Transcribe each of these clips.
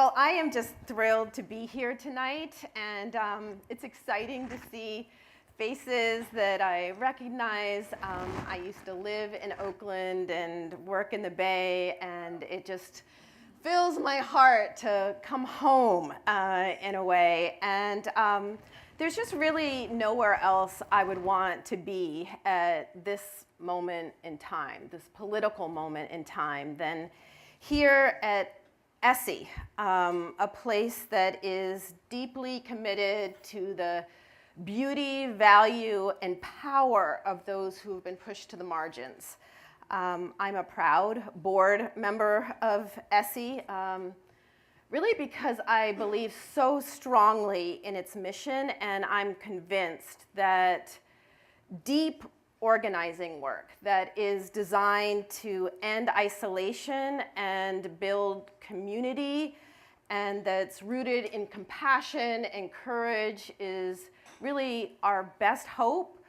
Well, I am just thrilled to be here tonight, and it's exciting to see faces that I recognize. I used to live in Oakland and work in the Bay, and it just fills my heart to come home in a way. And there's just really nowhere else I would want to be at this moment in time, this political moment in time, than here at Essie, a place that is deeply committed to the beauty, value, and power of those who have been pushed to the margins. I'm a proud board member of Essie, really because I believe so strongly in its mission, and I'm convinced that deep organizing work that is designed to end isolation and build community, and that's rooted in compassion and courage, is really our best hope,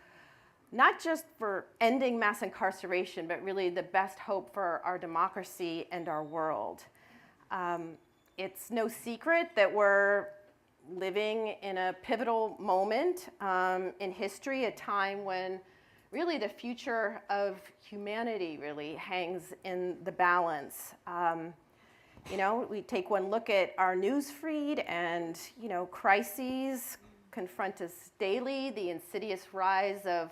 not just for ending mass incarceration, but really the best hope for our democracy and our world. It's no secret that we're living in a pivotal moment in history, a time when really the future of humanity really hangs in the balance. We take one look at our news feed, and crises confront us daily. The insidious rise of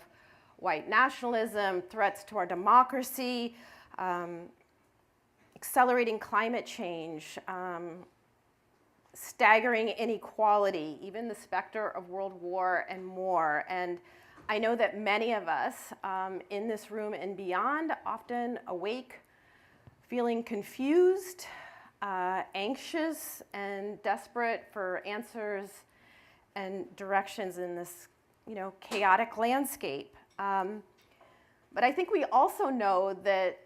white nationalism, threats to our democracy, accelerating climate change, staggering inequality, even the specter of world war, and more. And I know that many of us in this room and beyond often awake feeling confused, anxious, and desperate for answers and directions in this chaotic landscape. But I think we also know that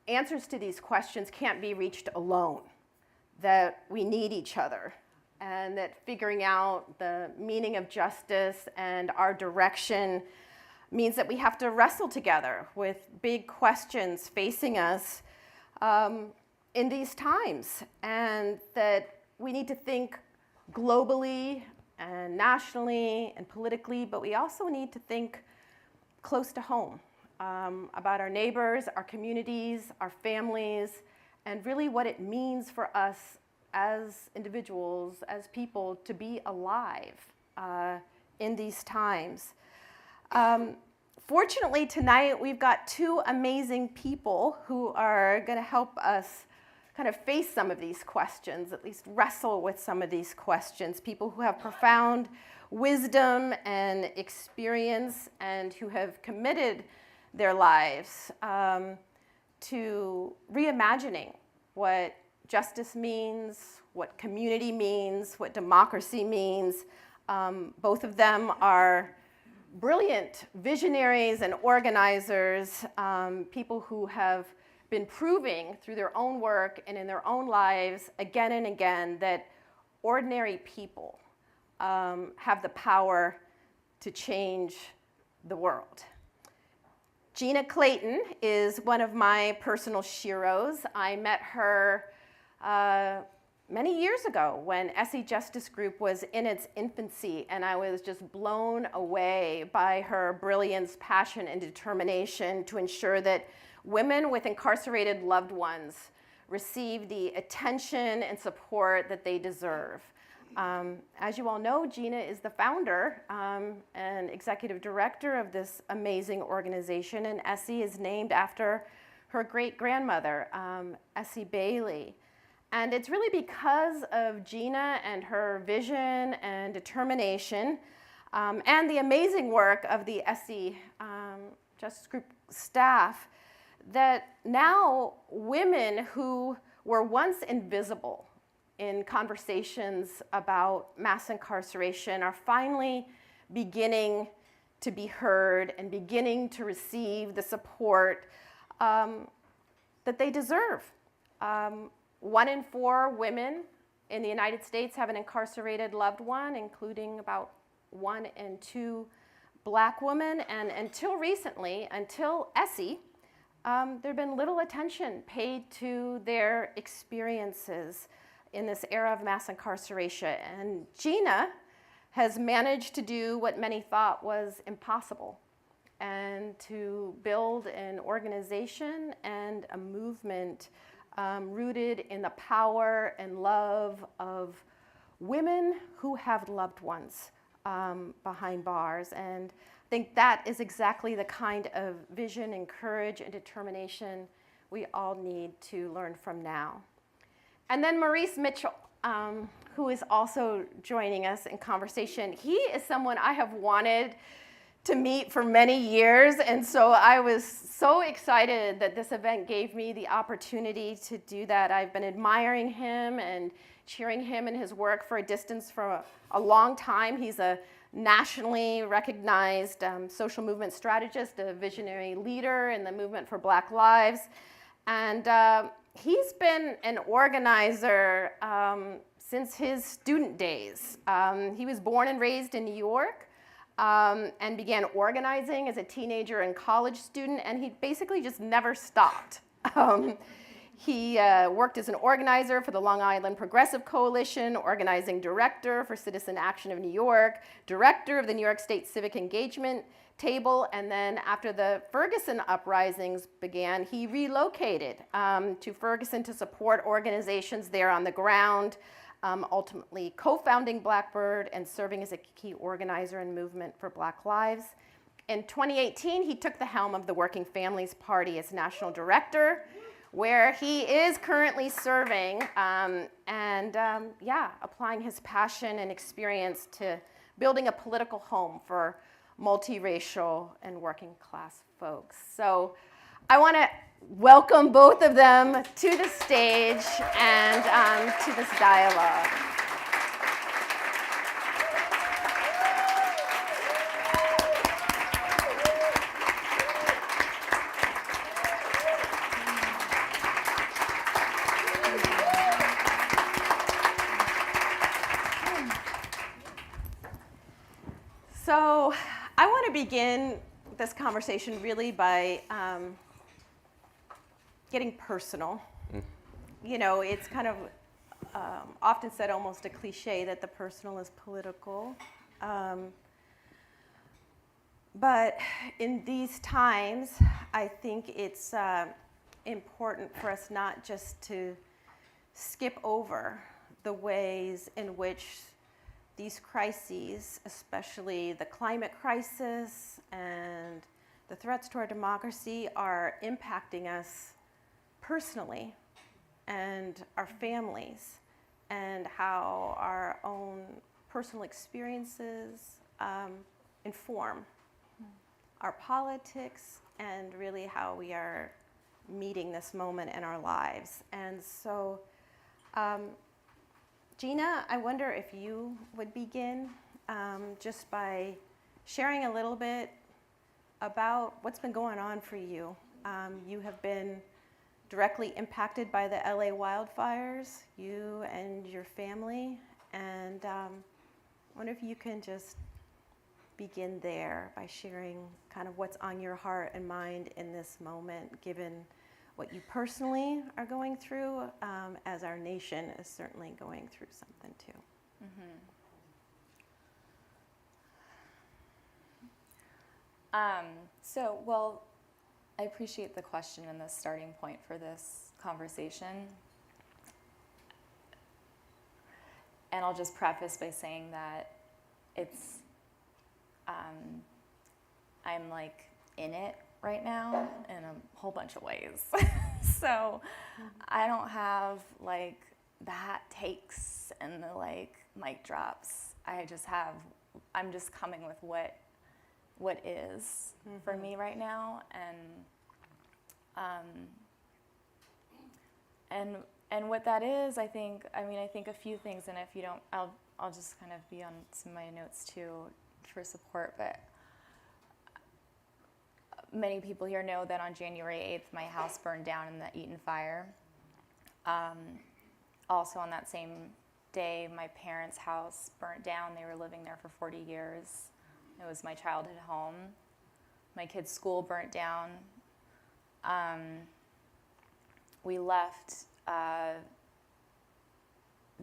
answers to these questions can't be reached alone, that we need each other, and that figuring out the meaning of justice and our direction means that we have to wrestle together with big questions facing us in these times, and that we need to think globally and nationally and politically, but we also need to think close to home about our neighbors, our communities, our families, and really what it means for us as individuals, as people, to be alive in these times. Fortunately, tonight we've got two amazing people who are going to help us kind of face some of these questions, at least wrestle with some of these questions, people who have profound wisdom and experience and who have committed their lives to reimagining what justice means, what community means, what democracy means. Both of them are brilliant visionaries and organizers, people who have been proving through their own work and in their own lives again and again that ordinary people have the power to change the world. Gina Clayton is one of my personal sheroes. I met her many years ago when Essie Justice Group was in its infancy, and I was just blown away by her brilliance, passion, and determination to ensure that women with incarcerated loved ones receive the attention and support that they deserve. As you all know, Gina is the founder and executive director of this amazing organization, and Essie is named after her great-grandmother, Essie Bailey. And it's really because of Gina and her vision and determination and the amazing work of the Essie Justice Group staff that now women who were once invisible in conversations about mass incarceration are finally beginning to be heard and beginning to receive the support that they deserve. 1 in 4 women in the United States have an incarcerated loved one, including about 1 in 2 Black women. And until recently, until Essie, there had been little attention paid to their experiences in this era of mass incarceration. And Gina has managed to do what many thought was impossible, and to build an organization and a movement rooted in the power and love of women who have loved ones behind bars. And I think that is exactly the kind of vision and courage and determination we all need to learn from now. And then Maurice Mitchell, who is also joining us in conversation. He is someone I have wanted to meet for many years, and so I was so excited that this event gave me the opportunity to do that. I've been admiring him and cheering him and his work for a distance for a long time. He's a nationally recognized social movement strategist, a visionary leader in the movement for Black lives, and he's been an organizer since his student days. He was born and raised in New York and began organizing as a teenager and college student, and he basically just never stopped. He worked as an organizer for the Long Island Progressive Coalition, organizing director for Citizen Action of New York, director of the New York State Civic Engagement Table, and then after the Ferguson uprisings began, he relocated to Ferguson to support organizations there on the ground, ultimately co-founding Blackbird and serving as a key organizer and movement for Black lives. In 2018, he took the helm of the Working Families Party as national director, where he is currently serving applying his passion and experience to building a political home for multiracial and working class folks. So I want to welcome both of them to the stage and to this dialogue. So I want to begin this conversation really by getting personal. You know, it's kind of often said, almost a cliche, that the personal is political. But in these times, I think it's important for us not just to skip over the ways in which these crises, especially the climate crisis and the threats to our democracy, are impacting us personally and our families, and how our own personal experiences inform our politics and really how we are meeting this moment in our lives. And so, Gina, I wonder if you would begin just by sharing a little bit about what's been going on for you. You have been directly impacted by the LA wildfires, you and your family, and I wonder if you can just begin there by sharing kind of what's on your heart and mind in this moment, given what you personally are going through, as our nation is certainly going through something too. Well, I appreciate the question and the starting point for this conversation. And I'll just preface by saying that it's, I'm like in it right now in a whole bunch of ways. So I don't have like the hot takes and the like mic drops. I'm just coming with what is for me right now, and what that is, I think a few things, and if you don't, I'll just kind of be on some of my notes too for support, but many people here know that on January 8th, my house burned down in the Eaton fire. Also on that same day, my parents' house burnt down. They were living there for 40 years. It was my childhood home. My kids' school burnt down. We left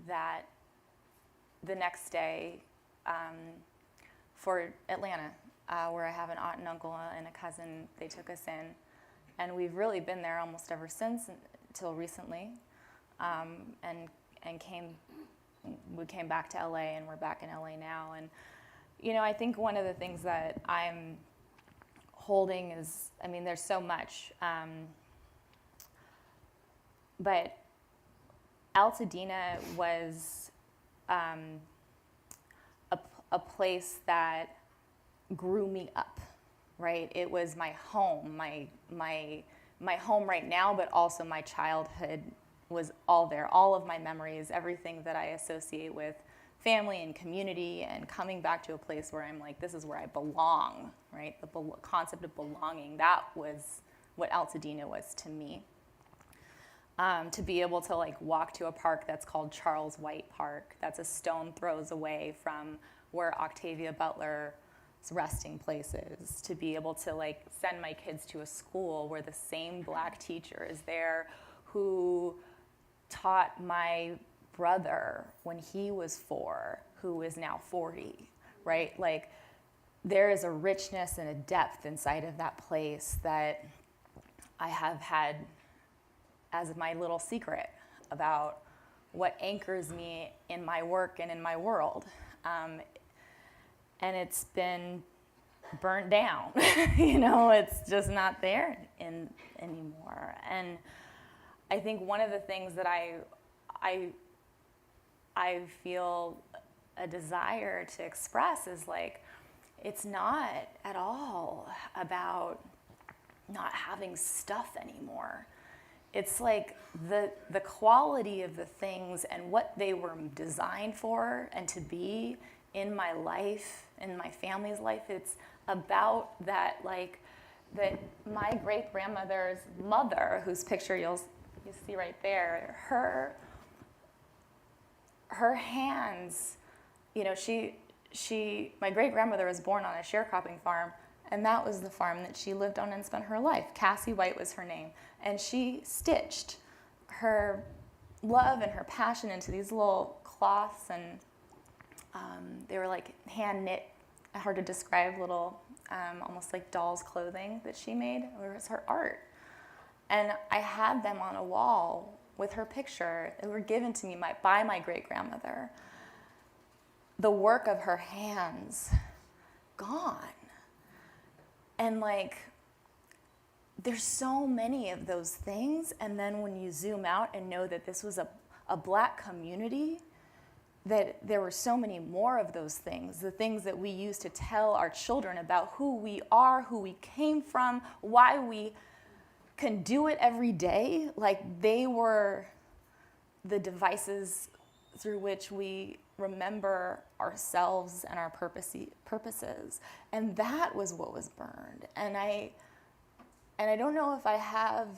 that the next day for Atlanta, where I have an aunt and uncle and a cousin, they took us in. And we've really been there almost ever since, until recently. We came back to LA, and we're back in LA now. And, you know, I think one of the things that I'm holding is, I mean, there's so much, but Altadena was a place that grew me up, right? It was my home, my home right now, but also my childhood was all there. All of my memories, everything that I associate with family and community, and coming back to a place where I'm like, this is where I belong, right? The concept of belonging, that was what Altadena was to me. To be able to like walk to a park that's called Charles White Park, that's a stone throws away from where Octavia Butler's resting place is, to be able to like send my kids to a school where the same black teacher is there who taught my brother when he was 4, who is now 40, right? Like, there is a richness and a depth inside of that place that I have had as my little secret about what anchors me in my work and in my world. And it's been burnt down. You know, it's just not there anymore. And I think one of the things that I feel a desire to express is like, it's not at all about not having stuff anymore. It's like the quality of the things and what they were designed for and to be in my life, in my family's life. It's about that, like, that my great-grandmother's mother, whose picture you'll see right there, her hands, you know, my great-grandmother was born on a sharecropping farm, and that was the farm that she lived on and spent her life. Cassie White was her name. And she stitched her love and her passion into these little cloths, and they were like hand knit, hard to describe, little almost like doll's clothing that she made. It was her art. And I had them on a wall with her picture. They were given to me by my great-grandmother. The work of her hands, gone. And like, there's so many of those things, and then when you zoom out and know that this was a black community, that there were so many more of those things, the things that we use to tell our children about who we are, who we came from, why we can do it every day, like they were the devices through which we remember ourselves and our purposes. And that was what was burned. And I don't know if I have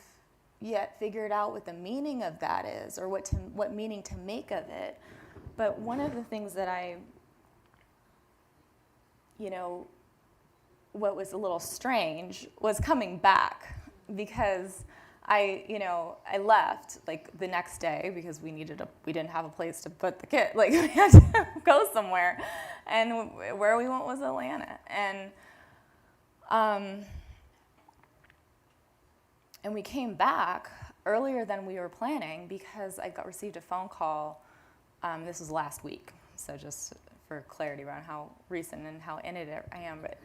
yet figured out what the meaning of that is, or what meaning to make of it. But one of the things that what was a little strange was coming back, because I left like the next day because we didn't have a place to put the kid. Like, we had to go somewhere, and where we went was Atlanta. And we came back earlier than we were planning because I received a phone call. This was last week, so just for clarity around how recent and how in it I am. But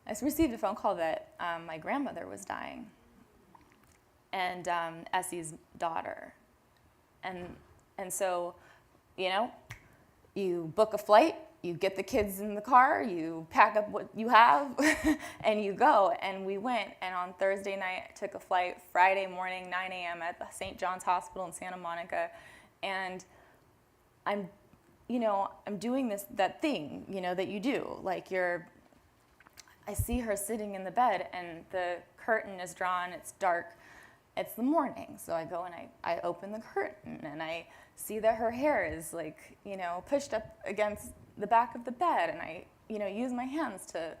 I received a phone call that my grandmother was dying, and Essie's daughter. And so, you book a flight, you get the kids in the car, you pack up what you have, and you go. And we went, and on Thursday night, I took a flight. Friday morning, 9 a.m. at the St. John's Hospital in Santa Monica, and I'm doing that thing, that you do. Like, I see her sitting in the bed, and the curtain is drawn, it's dark, it's the morning. So I go and I open the curtain, and I see that her hair is like, pushed up against the back of the bed, and I, use my hands to,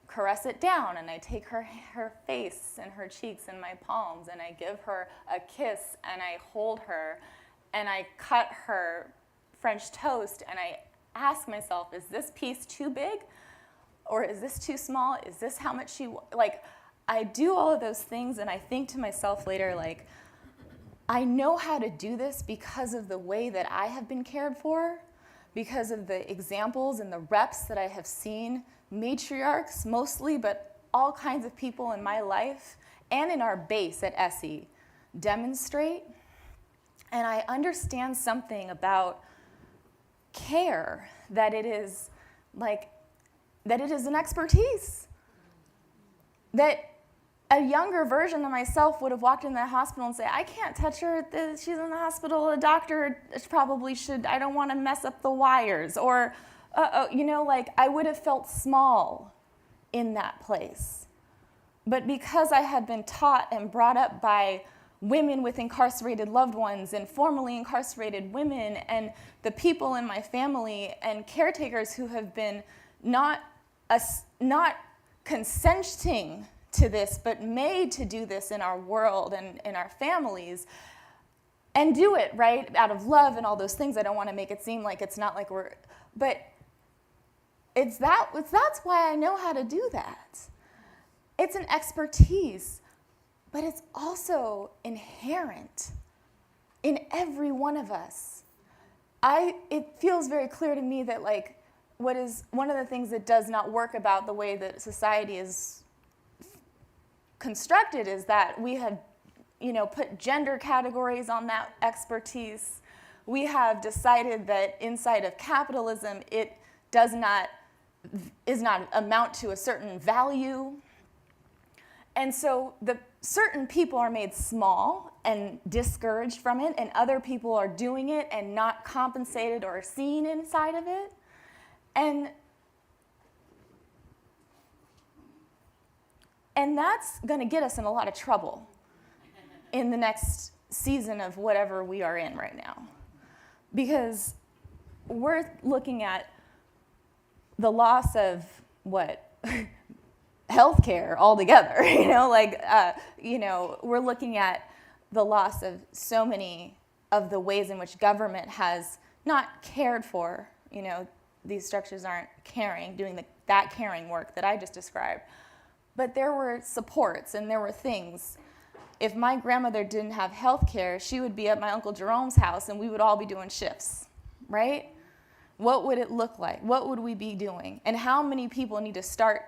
caress it down, and I take her face and her cheeks in my palms, and I give her a kiss, and I hold her, and I cut her French toast, and I ask myself, is this piece too big? Or is this too small? Is this how much she, like, I do all of those things, and I think to myself later, like, I know how to do this because of the way that I have been cared for, because of the examples and the reps that I have seen, matriarchs mostly, but all kinds of people in my life and in our base at Essie demonstrate. And I understand something about care, that it is an expertise. That a younger version of myself would have walked in that hospital and say, I can't touch her, she's in the hospital, a doctor probably should, I don't want to mess up the wires, or, I would have felt small in that place. But because I had been taught and brought up by women with incarcerated loved ones and formerly incarcerated women and the people in my family and caretakers who have been not consenting to this, but made to do this in our world and in our families, and do it, right, out of love and all those things. I don't want to make it seem like it's not like but that's why I know how to do that. It's an expertise, but it's also inherent in every one of us. It feels very clear to me that, like, what is one of the things that does not work about the way that society is constructed is that we have, put gender categories on that expertise. We have decided that inside of capitalism, it is not amount to a certain value. And so certain people are made small and discouraged from it, and other people are doing it and not compensated or seen inside of it. And that's going to get us in a lot of trouble in the next season of whatever we are in right now. Because we're looking at the loss of healthcare altogether. We're looking at the loss of so many of the ways in which government has not cared for, these structures aren't doing that caring work that I just described. But there were supports and there were things. If my grandmother didn't have health care, she would be at my Uncle Jerome's house and we would all be doing shifts, right? What would it look like? What would we be doing? And how many people need to start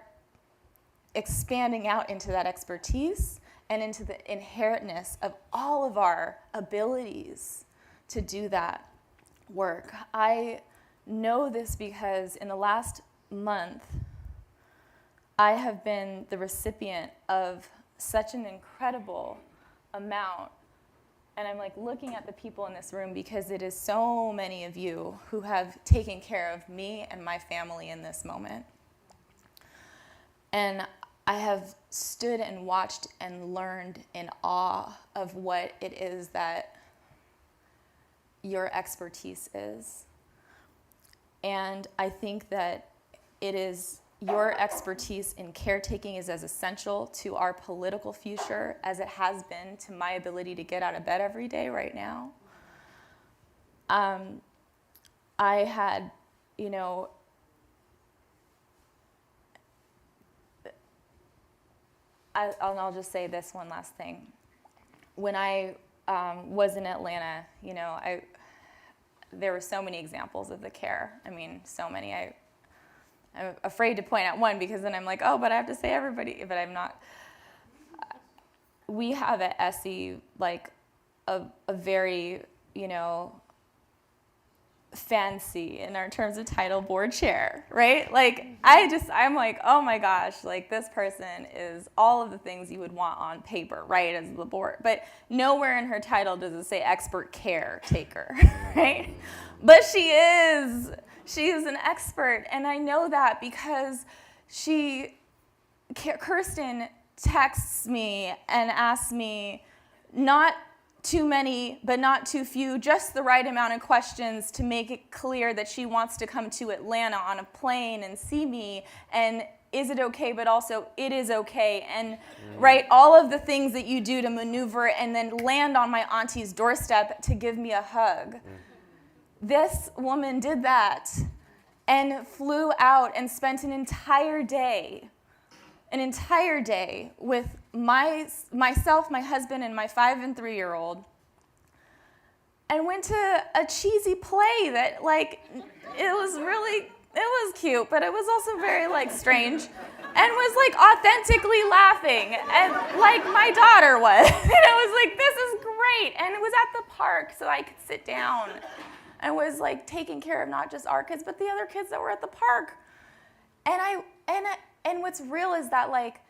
expanding out into that expertise and into the inherentness of all of our abilities to do that work? I know this because in the last month, I have been the recipient of such an incredible amount, and I'm looking at the people in this room because it is so many of you who have taken care of me and my family in this moment. And I have stood and watched and learned in awe of what it is that your expertise is. And I think that it is your expertise in caretaking is as essential to our political future as it has been to my ability to get out of bed every day right now. I had, I'll just say this one last thing. When I was in Atlanta, there were so many examples of the care. I mean, so many. I'm afraid to point out one because then I'm like, oh, but I have to say everybody, but I'm not. We have at Essie a very, fancy in our terms of title board chair, right? I'm like, oh my gosh, this person is all of the things you would want on paper, right, as the board. But nowhere in her title does it say expert caretaker, right? But she is an expert, and I know that because Kirsten texts me and asks me not too many, but not too few, just the right amount of questions to make it clear that she wants to come to Atlanta on a plane and see me. And is it okay, but also it is okay, and right, all of the things that you do to maneuver and then land on my auntie's doorstep to give me a hug. This woman did that and flew out and spent an entire day with myself, my husband, and my 5 and 3-year-old, and went to a cheesy play that, like, it was cute, but it was also very, like, strange, and was, like, authentically laughing, and like my daughter was. And I was like, this is great, and it was at the park, so I could sit down, and was, like, taking care of not just our kids, but the other kids that were at the park. And what's real is that, like,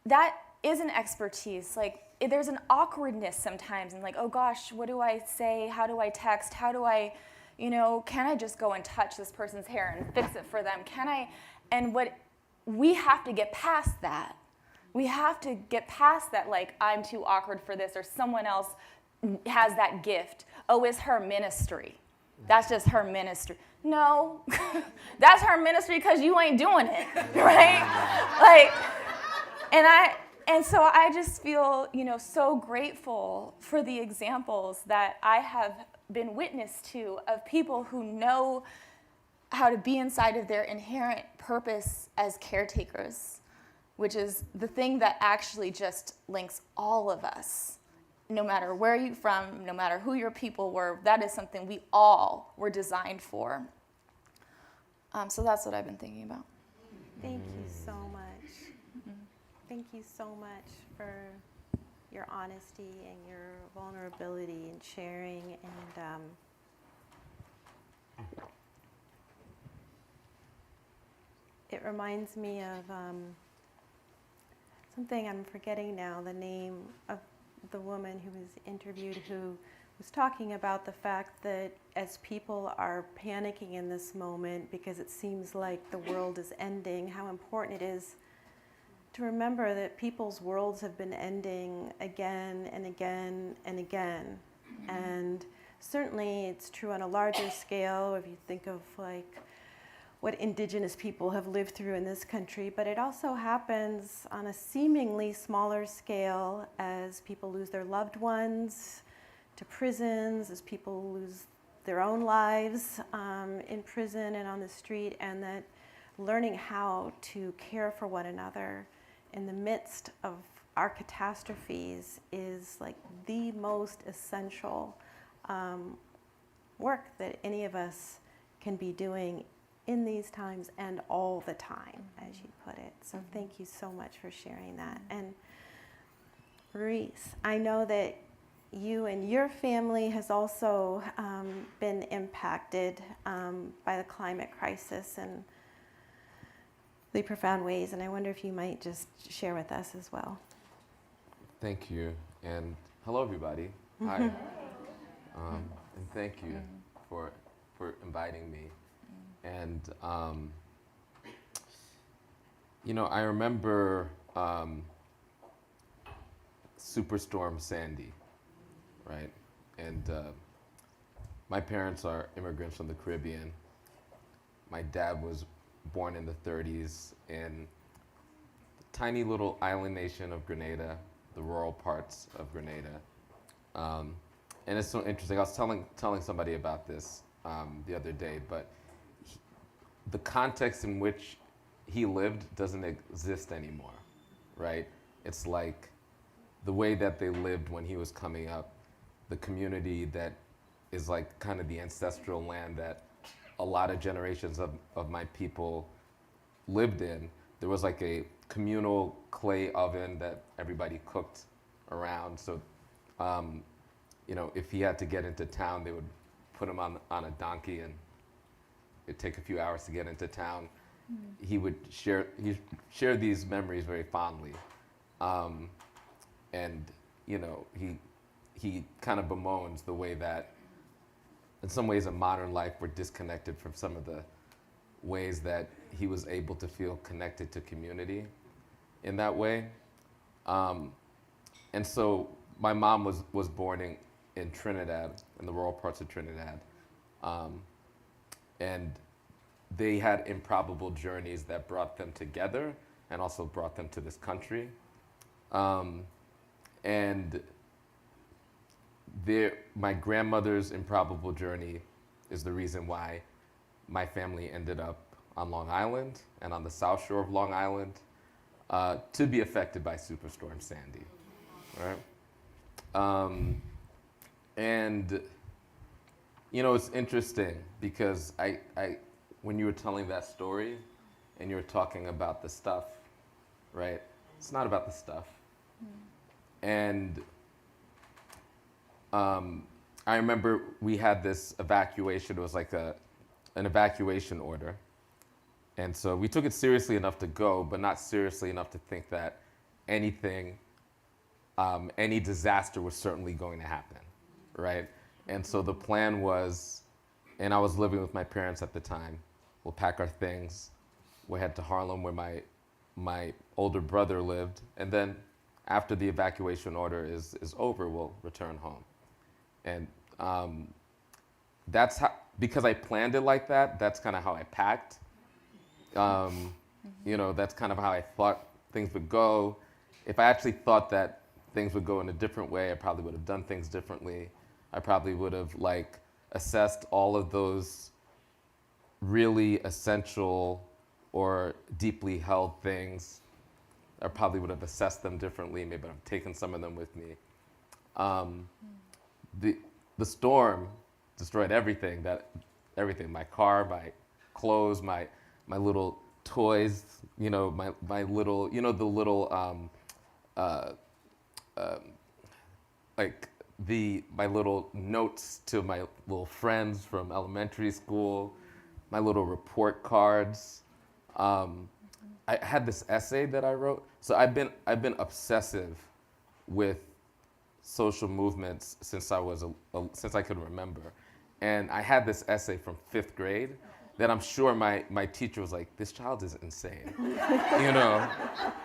that is an expertise. Like, there's an awkwardness sometimes, and like, oh gosh, what do I say? How do I text? How do I, can I just go and touch this person's hair and fix it for them? Can I? And we have to get past that. We have to get past that, like, I'm too awkward for this, or someone else has that gift. Oh, it's her ministry. That's just her ministry. No, that's her ministry because you ain't doing it, right? Like, and so I just feel, so grateful for the examples that I have been witness to of people who know how to be inside of their inherent purpose as caretakers, which is the thing that actually just links all of us. No matter where you're from, no matter who your people were, that is something we all were designed for. So that's what I've been thinking about. Thank you so much. Thank you so much for your honesty and your vulnerability and sharing. And it reminds me of something, I'm forgetting now the name of the woman who was interviewed, who was talking about the fact that as people are panicking in this moment because it seems like the world is ending, how important it is to remember that people's worlds have been ending again and again and again. And certainly it's true on a larger scale if you think of, like, what indigenous people have lived through in this country, but it also happens on a seemingly smaller scale as people lose their loved ones to prisons, as people lose their own lives in prison and on the street, and that learning how to care for one another in the midst of our catastrophes is, like, the most essential work that any of us can be doing in these times and all the time, as you put it. So thank you so much for sharing that. And Maurice, I know that you and your family has also been impacted by the climate crisis in really profound ways, and I wonder if you might just share with us as well. Thank you, and hello everybody. Hi, and thank you for inviting me. And I remember Superstorm Sandy, right? And my parents are immigrants from the Caribbean. My dad was born in the 30s in the tiny little island nation of Grenada, the rural parts of Grenada. And it's so interesting. I was telling somebody about this the other day, but the context in which he lived doesn't exist anymore, right? It's like the way that they lived when he was coming up, the community that is like kind of the ancestral land that a lot of generations of my people lived in. There was like a communal clay oven that everybody cooked around. So, if he had to get into town, they would put him on a donkey, and it'd take a few hours to get into town. He would share these memories very fondly. And he kind of bemoans the way that in some ways in modern life we're disconnected from some of the ways that he was able to feel connected to community in that way. And so my mom was born in Trinidad, in the rural parts of Trinidad. And they had improbable journeys that brought them together and also brought them to this country. And my grandmother's improbable journey is the reason why my family ended up on Long Island and on the South Shore of Long Island to be affected by Superstorm Sandy, right? And you know, it's interesting because when you were telling that story and you were talking about the stuff, right? It's not about the stuff. And I remember we had this evacuation. It was like an evacuation order. And so we took it seriously enough to go, but not seriously enough to think that anything, any disaster was certainly going to happen, right? And so the plan was, and I was living with my parents at the time, we'll pack our things, we'll head to Harlem where my older brother lived, and then after the evacuation order is over, we'll return home. And that's how, because I planned it like that, that's kind of how I packed. You know, that's kind of how I thought things would go. If I actually thought that things would go in a different way, I probably would have done things differently. I probably would have like assessed all of those really essential or deeply held things. I probably would have assessed them differently. Maybe I've taken some of them with me. The storm destroyed everything. My car, my clothes, my little toys. You know, my little, you know, the little my little notes to my little friends from elementary school, my little report cards. I had this essay that I wrote. So I've been obsessive with social movements since since I could remember, and I had this essay from 5th grade that I'm sure my teacher was like, "This child is insane," you know,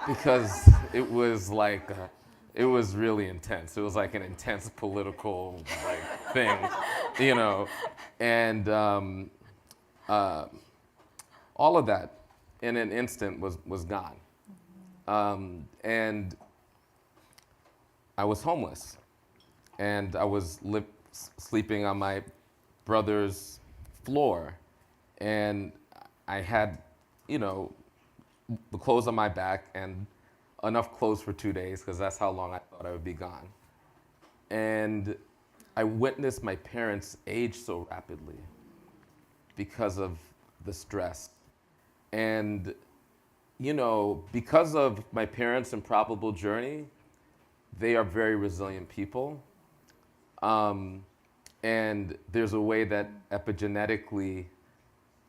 because it was like. It was really intense. It was like an intense political like thing, you know, and all of that in an instant was gone. And I was homeless, and I was sleeping on my brother's floor, and I had, you know, the clothes on my back and enough clothes for 2 days, because that's how long I thought I would be gone. And I witnessed my parents age so rapidly because of the stress. And, you know, because of my parents' improbable journey, they are very resilient people. And there's a way that epigenetically,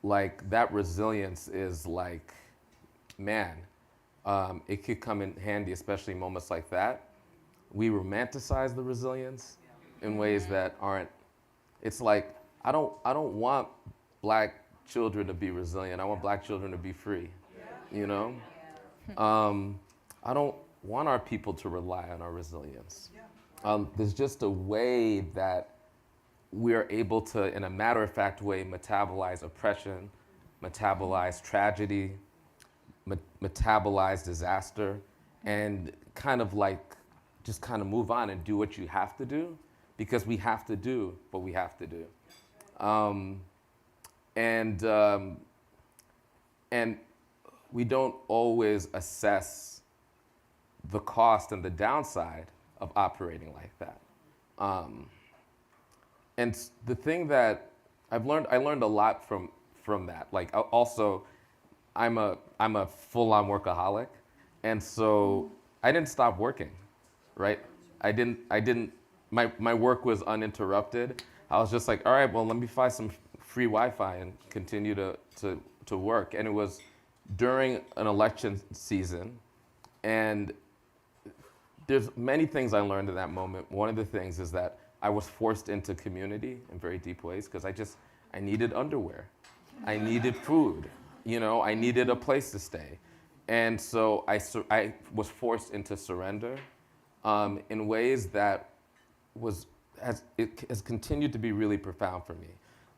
like, that resilience is like, man, it could come in handy, especially in moments like that. We romanticize the resilience in ways that aren't. It's like I don't want black children to be resilient. I want black children to be free. You know, I don't want our people to rely on our resilience. There's just a way that we are able to, in a matter-of-fact way, metabolize oppression, metabolize tragedy, metabolize disaster, and kind of like just kind of move on and do what you have to do, because we have to do what we have to do. And we don't always assess the cost and the downside of operating like that. And the thing that I learned a lot from that. Like also, I'm a full-on workaholic, and so I didn't stop working, right? My work was uninterrupted. I was just like, all right, well, let me find some free Wi-Fi and continue to work. And it was during an election season, and there's many things I learned in that moment. One of the things is that I was forced into community in very deep ways, because I needed underwear. I needed food. You know, I needed a place to stay. And so I was forced into surrender in ways that has continued to be really profound for me.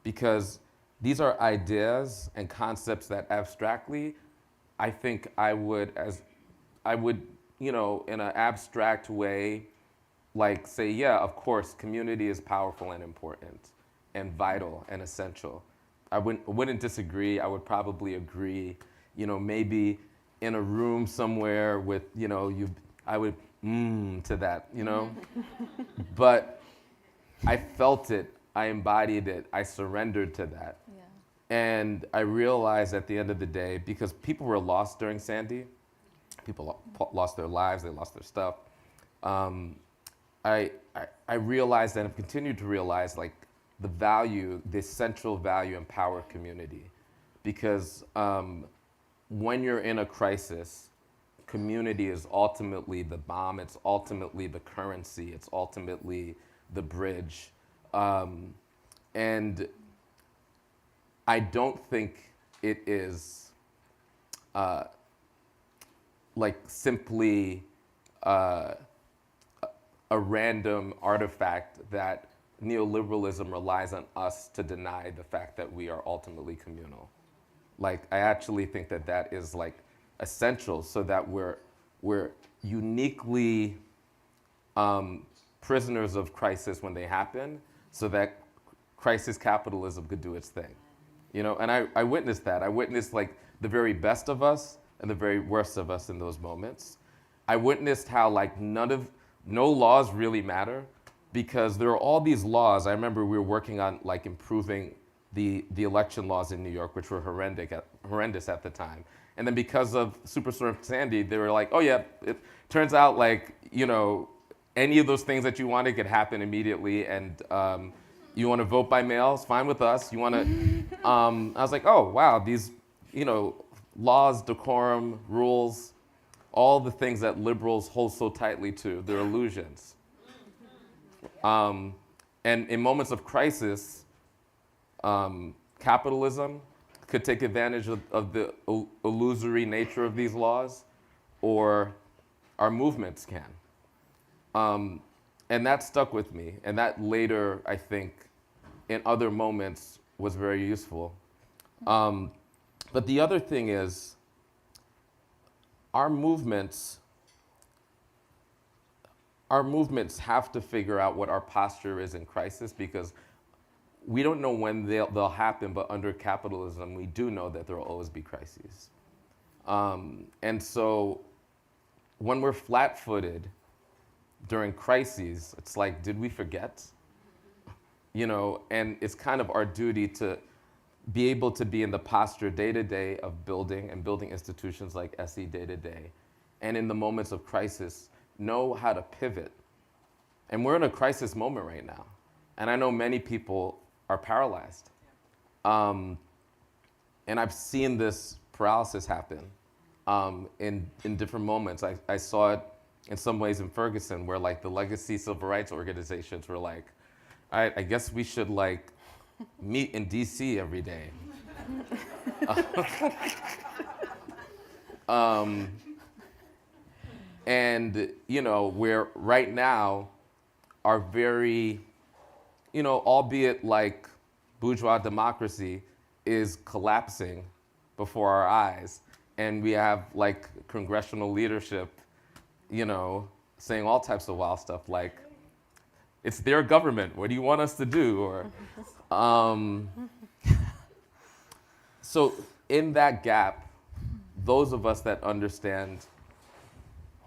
Because these are ideas and concepts that abstractly, I think I would, in an abstract way, like say, yeah, of course, community is powerful and important and vital and essential. I wouldn't disagree. I would probably agree. Maybe in a room somewhere with, I would to that, But I felt it. I embodied it. I surrendered to that. Yeah. And I realized at the end of the day, because people were lost during Sandy, people lost their lives, they lost their stuff. I realized and have continued to realize like the central value and power of community. Because when you're in a crisis, community is ultimately the bomb, it's ultimately the currency, it's ultimately the bridge. And I don't think it is like simply a random artifact that neoliberalism relies on us to deny the fact that we are ultimately communal. Like, I actually think that that is like essential so that we're uniquely prisoners of crisis when they happen, so that crisis capitalism could do its thing. And I witnessed that. I witnessed like the very best of us and the very worst of us in those moments. I witnessed how like no laws really matter, because there are all these laws. I remember we were working on like improving the election laws in New York, which were horrendous at the time. And then because of Superstorm Sandy, they were like, oh yeah, it turns out like, any of those things that you wanted could happen immediately. And you want to vote by mail, it's fine with us. You want to, I was like, oh wow, these, laws, decorum, rules, all the things that liberals hold so tightly to, they're illusions. And in moments of crisis, capitalism could take advantage of the illusory nature of these laws, or our movements can. And that stuck with me, and that later, I think, in other moments was very useful. But the other thing is, our movements have to figure out what our posture is in crisis, because we don't know when they'll happen, but under capitalism, we do know that there will always be crises. And so when we're flat-footed during crises, it's like, did we forget? And it's kind of our duty to be able to be in the posture day to day of building institutions like Essie day to day. And in the moments of crisis, know how to pivot. And we're in a crisis moment right now. And I know many people are paralyzed. And I've seen this paralysis happen in different moments. I saw it in some ways in Ferguson, where like the legacy civil rights organizations were like, all right, I guess we should like meet in DC every day. And, where right now our very, albeit like bourgeois democracy is collapsing before our eyes. And we have like congressional leadership, saying all types of wild stuff like, it's their government, what do you want us to do? Or, so in that gap, those of us that understand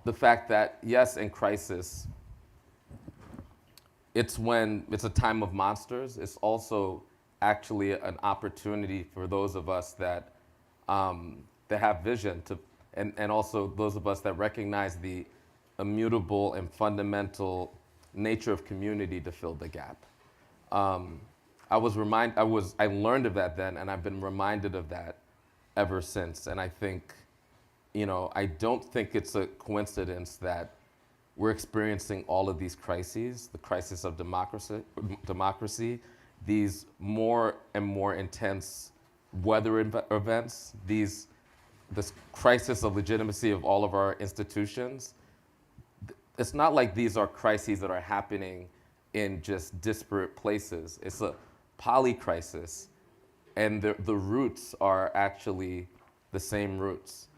the fact that, yes, in crisis, it's a time of monsters. It's also actually an opportunity for those of us that have vision and also those of us that recognize the immutable and fundamental nature of community to fill the gap. I learned of that then, and I've been reminded of that ever since. And I think, I don't think it's a coincidence that we're experiencing all of these crises, the crisis of democracy, these more and more intense weather events, this crisis of legitimacy of all of our institutions. It's not like these are crises that are happening in just disparate places. It's a polycrisis and the roots are actually the same roots,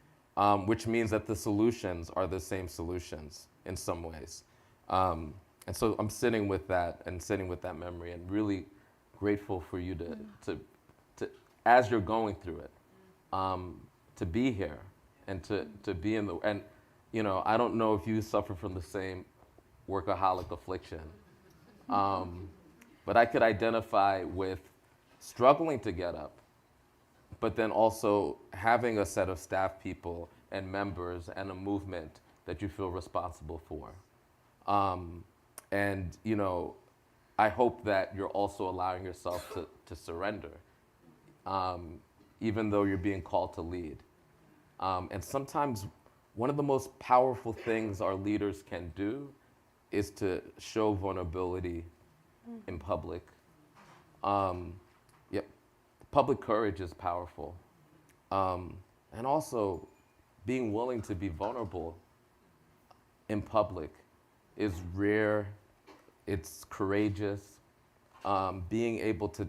which means that the solutions are the same solutions in some ways. And so I'm sitting with that and sitting with that memory, and really grateful for you to as you're going through it, to be here and to be in the, and you know, I don't know if you suffer from the same workaholic affliction, but I could identify with struggling to get up, but then also having a set of staff people and members and a movement that you feel responsible for. And you know, I hope that you're also allowing yourself to surrender, even though you're being called to lead. And sometimes one of the most powerful things our leaders can do is to show vulnerability in public. Public courage is powerful. And also being willing to be vulnerable in public is rare, it's courageous. Being able to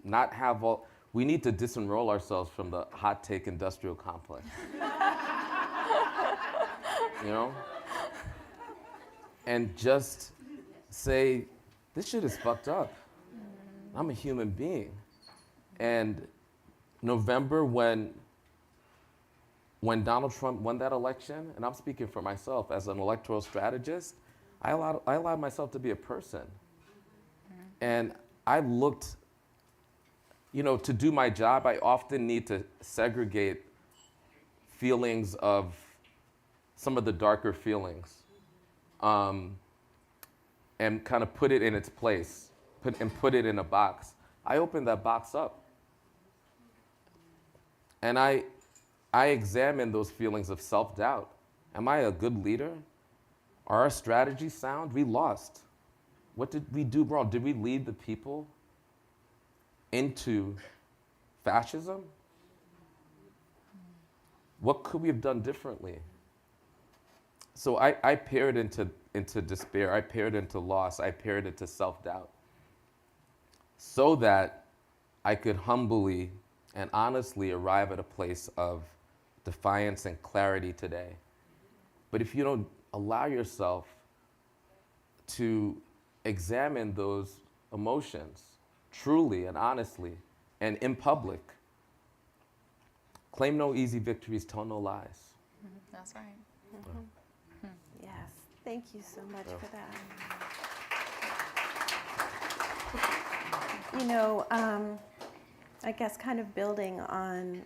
not have all, we need to disenroll ourselves from the hot take industrial complex. You know? And just say, this shit is fucked up. I'm a human being. And November, when Donald Trump won that election, and I'm speaking for myself as an electoral strategist, I allowed myself to be a person. And I looked, you know, to do my job, I often need to segregate feelings of some of the darker feelings, and kind of put it in its place, put it in a box. I opened that box up. And I examined those feelings of self-doubt. Am I a good leader? Are our strategies sound? We lost. What did we do wrong? Did we lead the people into fascism? What could we have done differently? So I peered into despair. I peered into loss. I peered into self-doubt, so that I could humbly and honestly arrive at a place of defiance and clarity today. But if you don't allow yourself to examine those emotions truly and honestly and in public, claim no easy victories, tell no lies. That's right. Yes, thank you so much for that. You know, I guess kind of building on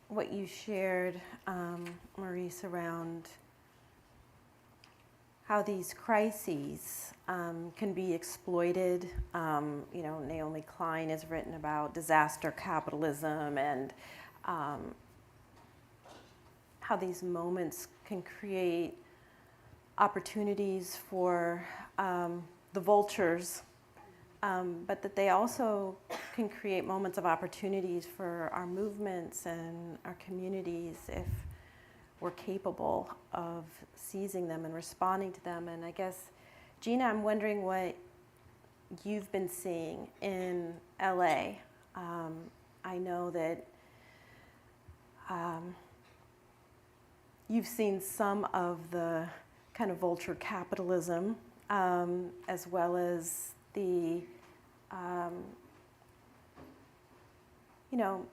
what you shared, Maurice, around how these crises can be exploited. You know, Naomi Klein has written about disaster capitalism and how these moments can create opportunities for the vultures, but that they also can create moments of opportunities for our movements and our communities if we're capable of seizing them and responding to them. And I guess, Gina, I'm wondering what you've been seeing in LA. I know that you've seen some of the kind of vulture capitalism, as well as the, you know,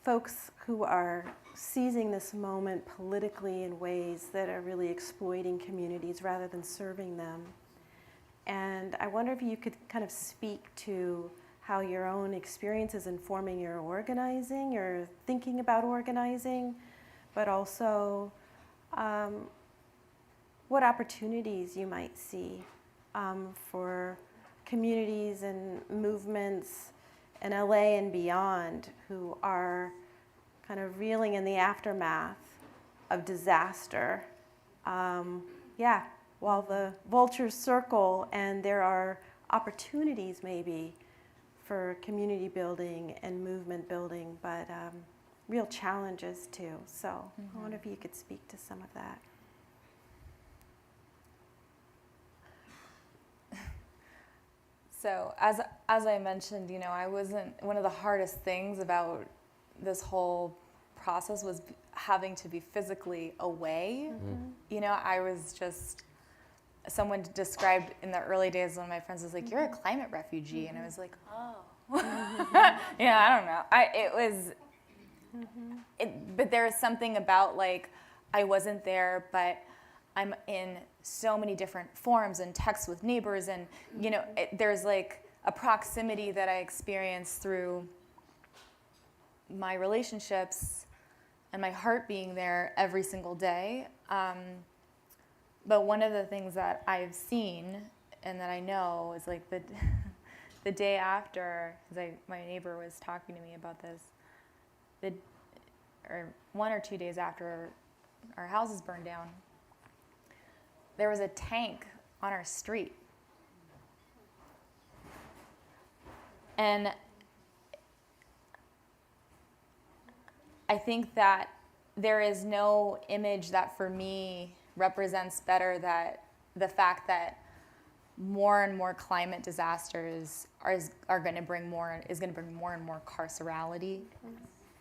folks who are seizing this moment politically in ways that are really exploiting communities rather than serving them. And I wonder if you could kind of speak to how your own experience is informing your organizing, your thinking about organizing, but also what opportunities you might see for communities and movements in LA and beyond who are kind of reeling in the aftermath of disaster. While the vultures circle and there are opportunities maybe for community building and movement building, but real challenges too. So I wonder if you could speak to some of that. So as I mentioned, I wasn't, one of the hardest things about this whole process was having to be physically away. I was just, someone described in the early days, one of my friends was like, you're a climate refugee. And I was like, oh. I don't know. But there was something about like, I wasn't there, but I'm in so many different forums and texts with neighbors, and there's like a proximity that I experience through my relationships and my heart being there every single day. But one of the things that I've seen and that I know is like the day after, because my neighbor was talking to me about this, or 1 or 2 days after our houses burned down, there was a tank on our street. And I think that there is no image that for me represents better that the fact that more and more climate disasters are going to bring more and more carcerality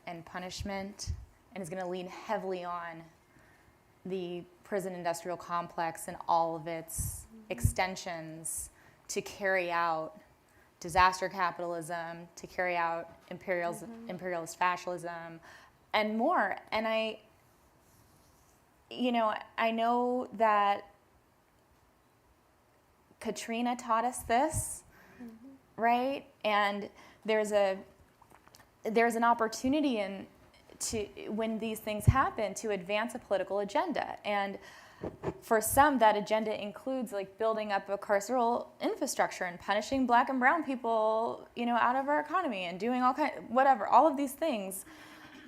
and punishment, and is going to lean heavily on the prison industrial complex and all of its extensions to carry out disaster capitalism, to carry out imperialist fascism, and more. And I know that Katrina taught us this, right? And there's an opportunity when these things happen to advance a political agenda. And for some, that agenda includes like building up a carceral infrastructure and punishing Black and brown people, out of our economy and doing all of these things.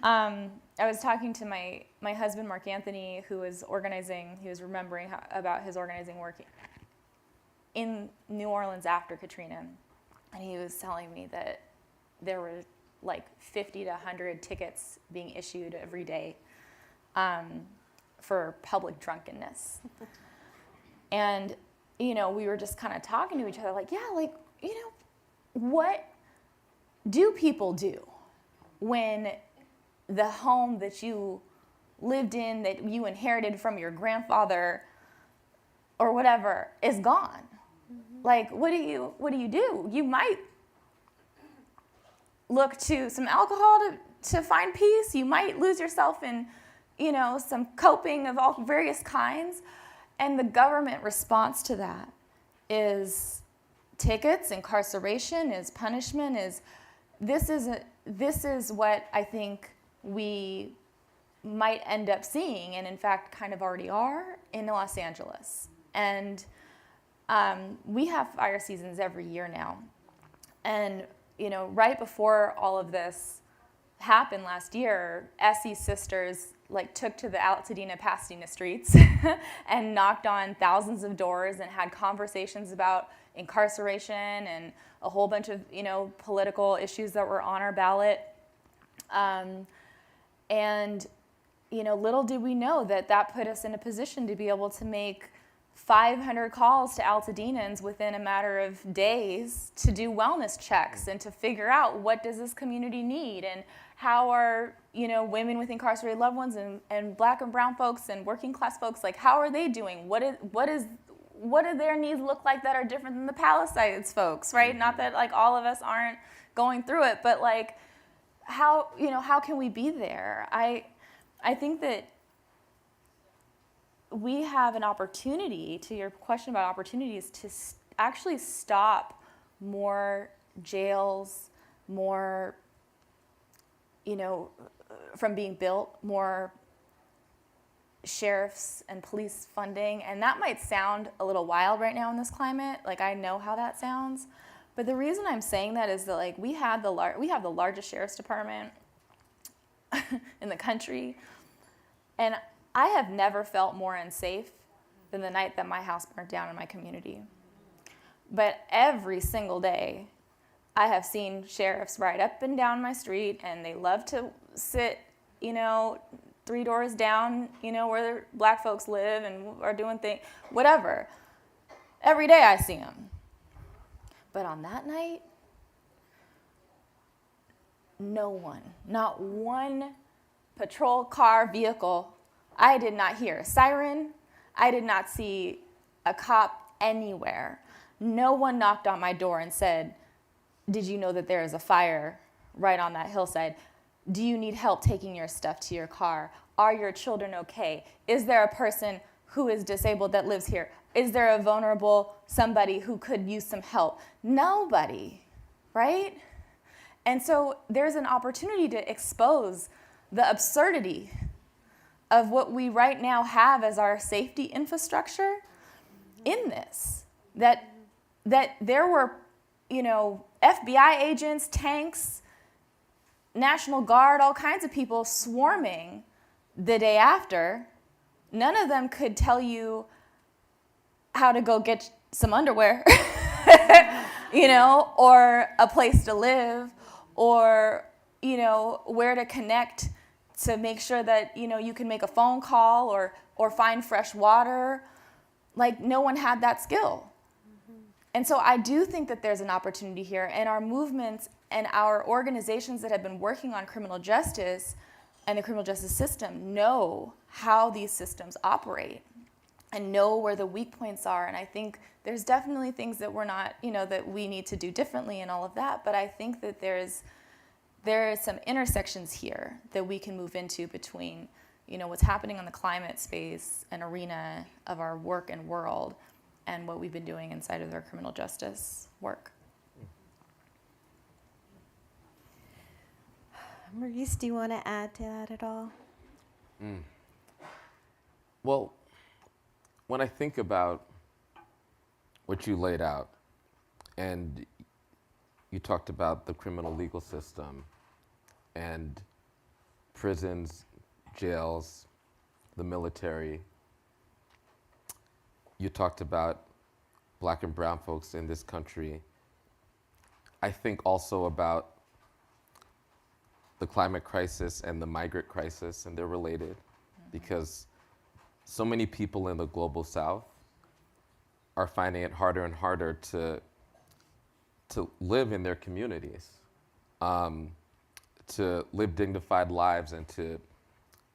I was talking to my husband, Mark Anthony, who was organizing. He was remembering about his organizing work in New Orleans after Katrina, and he was telling me that there were like 50 to 100 tickets being issued every day for public drunkenness. And, we were just kind of talking to each other like, what do people do when the home that you lived in, that you inherited from your grandfather or whatever, is gone? Like, what do you do? You might look to some alcohol to find peace. You might lose yourself in, some coping of all various kinds. And the government response to that is tickets, incarceration, is punishment, this is what I think we might end up seeing, and in fact kind of already are, in Los Angeles. And we have fire seasons every year now. And right before all of this happened last year, Essie's sisters took to the Altadena, Pasadena streets and knocked on thousands of doors and had conversations about incarceration and a whole bunch of political issues that were on our ballot. And little did we know that put us in a position to be able to make 500 calls to Altadenans within a matter of days to do wellness checks and to figure out what does this community need, and how are women with incarcerated loved ones and Black and brown folks and working class folks, how are they doing? What do their needs look like that are different than the Palisades folks, right? Not that all of us aren't going through it, but how can we be there? I think that we have an opportunity, to your question about opportunities, to actually stop more jails, more, from being built, more sheriffs and police funding. And that might sound a little wild right now in this climate. I know how that sounds. But the reason I'm saying that is that we have the largest sheriff's department in the country. And I have never felt more unsafe than the night that my house burnt down in my community. But every single day, I have seen sheriffs ride up and down my street, and they love to sit, 3 doors down, where Black folks live and are doing things, whatever. Every day I see them. But on that night, no one, not one patrol car, vehicle. I did not hear a siren. I did not see a cop anywhere. No one knocked on my door and said, did you know that there is a fire right on that hillside? Do you need help taking your stuff to your car? Are your children okay? Is there a person who is disabled that lives here? Is there a vulnerable somebody who could use some help? Nobody, right? And so there's an opportunity to expose the absurdity of what we right now have as our safety infrastructure in this. That there were, FBI agents, tanks, National Guard, all kinds of people swarming the day after. None of them could tell you how to go get some underwear, or a place to live, or, where to connect to make sure that, you can make a phone call or find fresh water. Like, no one had that skill. And so I do think that there's an opportunity here, and our movements and our organizations that have been working on criminal justice and the criminal justice system know how these systems operate and know where the weak points are. And I think there's definitely things that we're not, that we need to do differently and all of that. But I think that there are some intersections here that we can move into between, what's happening on the climate space and arena of our work and world and what we've been doing inside of our criminal justice work. Maurice, do you want to add to that at all? Well, when I think about what you laid out, and you talked about the criminal legal system and prisons, jails, the military, you talked about Black and brown folks in this country. I think also about the climate crisis and the migrant crisis, and they're related because so many people in the global South are finding it harder and harder to live in their communities, to live dignified lives and to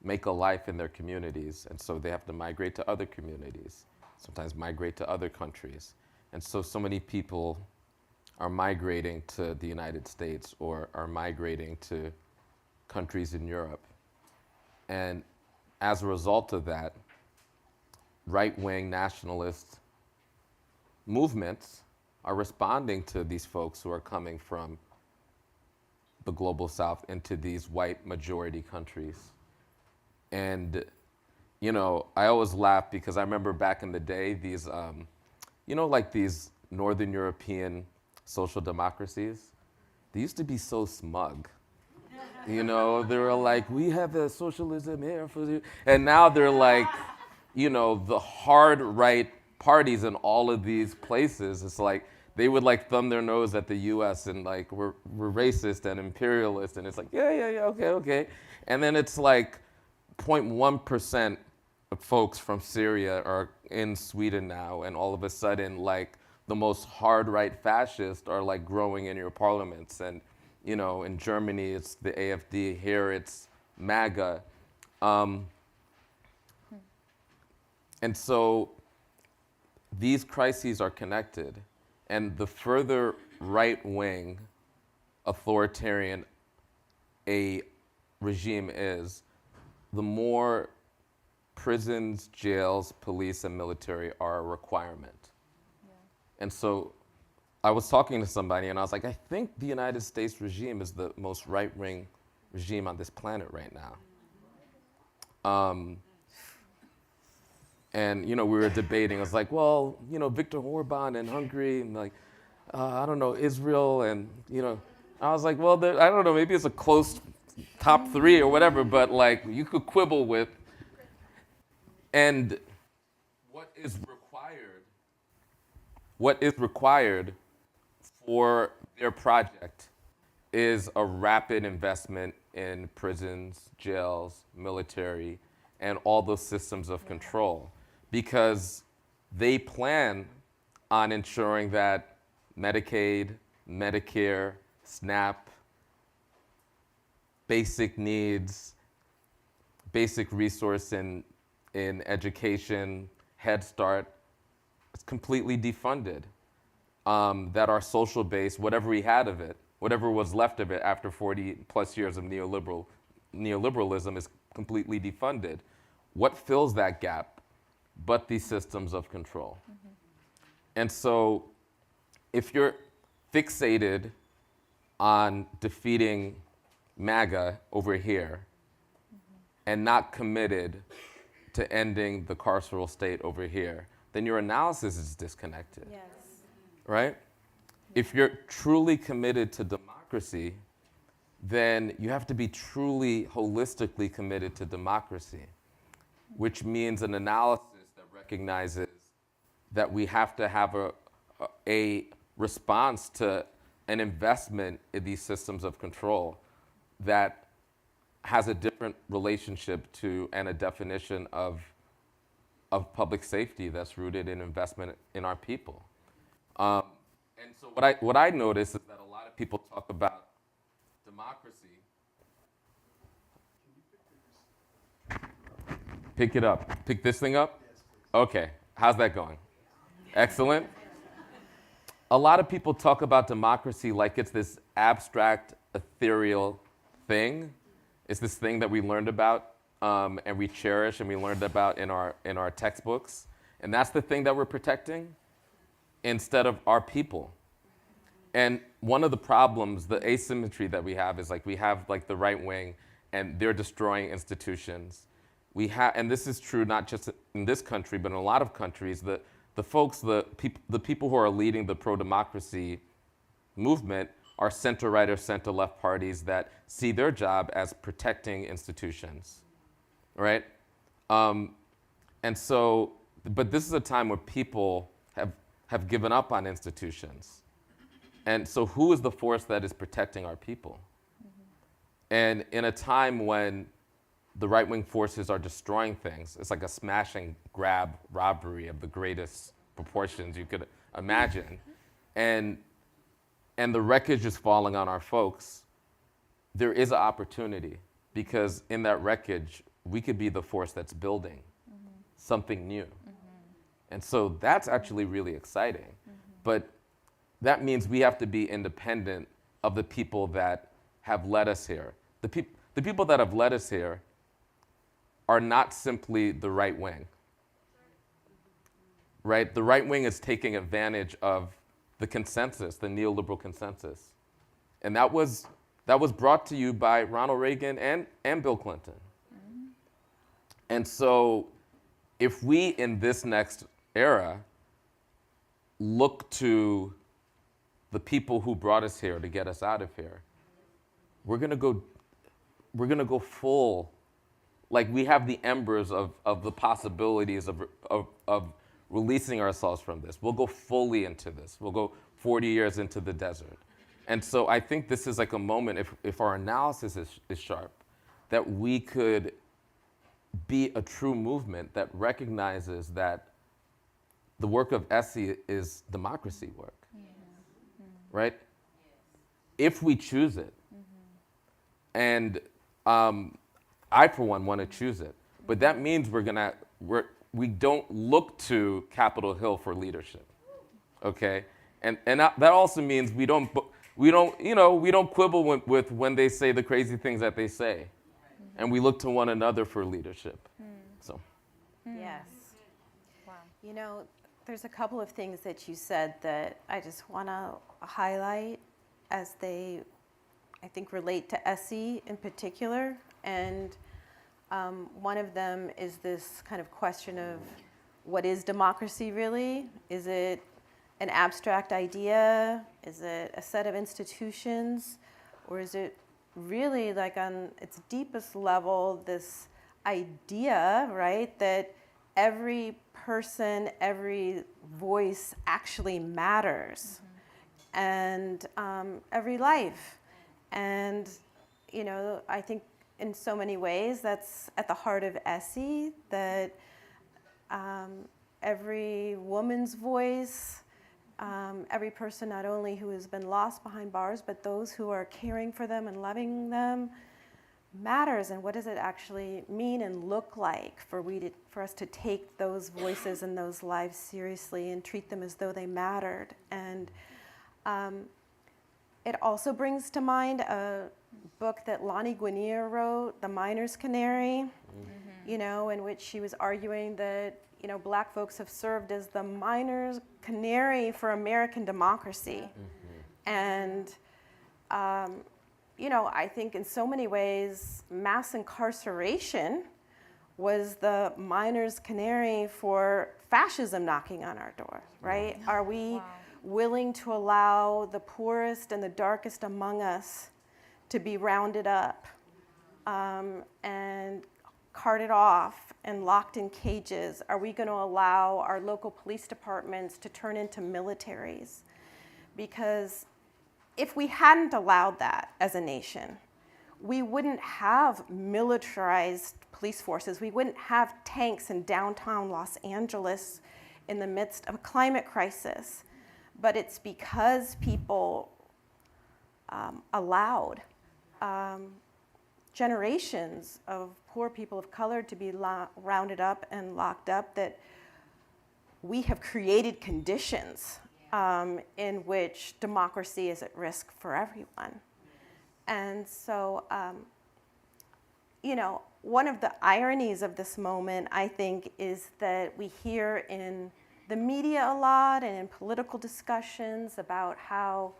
make a life in their communities. And so they have to migrate to other communities, sometimes migrate to other countries. And so many people are migrating to the United States or are migrating to countries in Europe. And as a result of that, right-wing nationalist movements are responding to these folks who are coming from the global South into these white majority countries. And, I always laugh because I remember back in the day, these, like these Northern European social democracies, they used to be so smug. They were like, we have a socialism here for you. And now they're like, the hard right parties in all of these places. It's like, they would like thumb their nose at the US and like, we're racist and imperialist. And it's like, yeah, okay. And then it's like 0.1% of folks from Syria are in Sweden now. And all of a sudden, like the most hard right fascists are like growing in your parliaments. And in Germany, it's the AfD. Here, it's MAGA. And so these crises are connected. And the further right-wing authoritarian a regime is, the more prisons, jails, police, and military are a requirement. Yeah. And so I was talking to somebody and I was like, I think the United States regime is the most right-wing regime on this planet right now. And, we were debating. I was like, well, Viktor Orban in Hungary, and like, I don't know, Israel, and, I was like, well, I don't know, maybe it's a close top three or whatever, but like, you could quibble with. And what is required for their project is a rapid investment in prisons, jails, military, and all those systems of control, because they plan on ensuring that Medicaid, Medicare, SNAP, basic needs, basic resource in education, Head Start, it's completely defunded. That our social base, whatever we had of it, whatever was left of it after 40 plus years of neoliberalism is completely defunded. What fills that gap but these systems of control? Mm-hmm. And so if you're fixated on defeating MAGA over here and not committed to ending the carceral state over here, then your analysis is disconnected. Yes. Right? If you're truly committed to democracy, then you have to be truly holistically committed to democracy, which means an analysis that recognizes that we have to have a response to an investment in these systems of control that has a different relationship to and a definition of public safety that's rooted in investment in our people. And so what I notice is that a lot of people talk about democracy. Pick it up. Pick this thing up? Yes, please. Okay. How's that going? Excellent. A lot of people talk about democracy like it's this abstract, ethereal thing. It's this thing that we learned about and we cherish and we learned about in our textbooks. And that's the thing that we're protecting instead of our people. And one of the problems, the asymmetry that we have is like we have like the right wing and they're destroying institutions. And this is true not just in this country, but in a lot of countries, the people who are leading the pro-democracy movement are center-right or center-left parties that see their job as protecting institutions, right? And so, but this is a time where people have given up on institutions. And so who is the force that is protecting our people? Mm-hmm. And in a time when the right-wing forces are destroying things, it's like a smash and grab robbery of the greatest proportions you could imagine. And the wreckage is falling on our folks. There is an opportunity because in that wreckage, we could be the force that's building something new. And so that's actually really exciting. But that means we have to be independent of the people that have led us here. The people that have led us here are not simply the right wing, right? The right wing is taking advantage of the consensus, the neoliberal consensus. And that was brought to you by Ronald Reagan and Bill Clinton. Mm-hmm. And so if we in this next era look to the people who brought us here to get us out of here, we're gonna go full, like we have the embers of the possibilities of releasing ourselves from this. We'll go fully into this. We'll go 40 years into the desert. And so I think this is like a moment, if our analysis is sharp, that we could be a true movement that recognizes that the work of Essie is democracy work, right? If we choose it. And I, for one, want to choose it. But that means we don't look to Capitol Hill for leadership, okay? And that also means we don't quibble with when they say the crazy things that they say, and we look to one another for leadership. So. Yes. Wow. You know, there's a couple of things that you said that I just want to highlight as they, I think, relate to Essie in particular. And one of them is this kind of question of what is democracy really? Is it an abstract idea? Is it a set of institutions? Or is it really, like, on its deepest level, this idea, right, that every person, every voice actually matters, and every life. And, you know, I think in so many ways that's at the heart of Essie, that every woman's voice, Every person, not only who has been lost behind bars, but those who are caring for them and loving them, matters. And what does it actually mean and look like for us to take those voices and those lives seriously and treat them as though they mattered? And it also brings to mind a book that Lonnie Guinier wrote, The Miner's Canary, in which she was arguing that Black folks have served as the miner's canary for American democracy. And I think in so many ways, mass incarceration was the miner's canary for fascism knocking on our doors, right? Are we willing to allow the poorest and the darkest among us to be rounded up and carted off and locked in cages? Are we going to allow our local police departments to turn into militaries? Because if we hadn't allowed that as a nation, we wouldn't have militarized police forces. We wouldn't have tanks in downtown Los Angeles in the midst of a climate crisis. But it's because people allowed generations of poor people of color to be rounded up and locked up that we have created conditions in which democracy is at risk for everyone. And so, one of the ironies of this moment, I think, is that we hear in the media a lot and in political discussions about how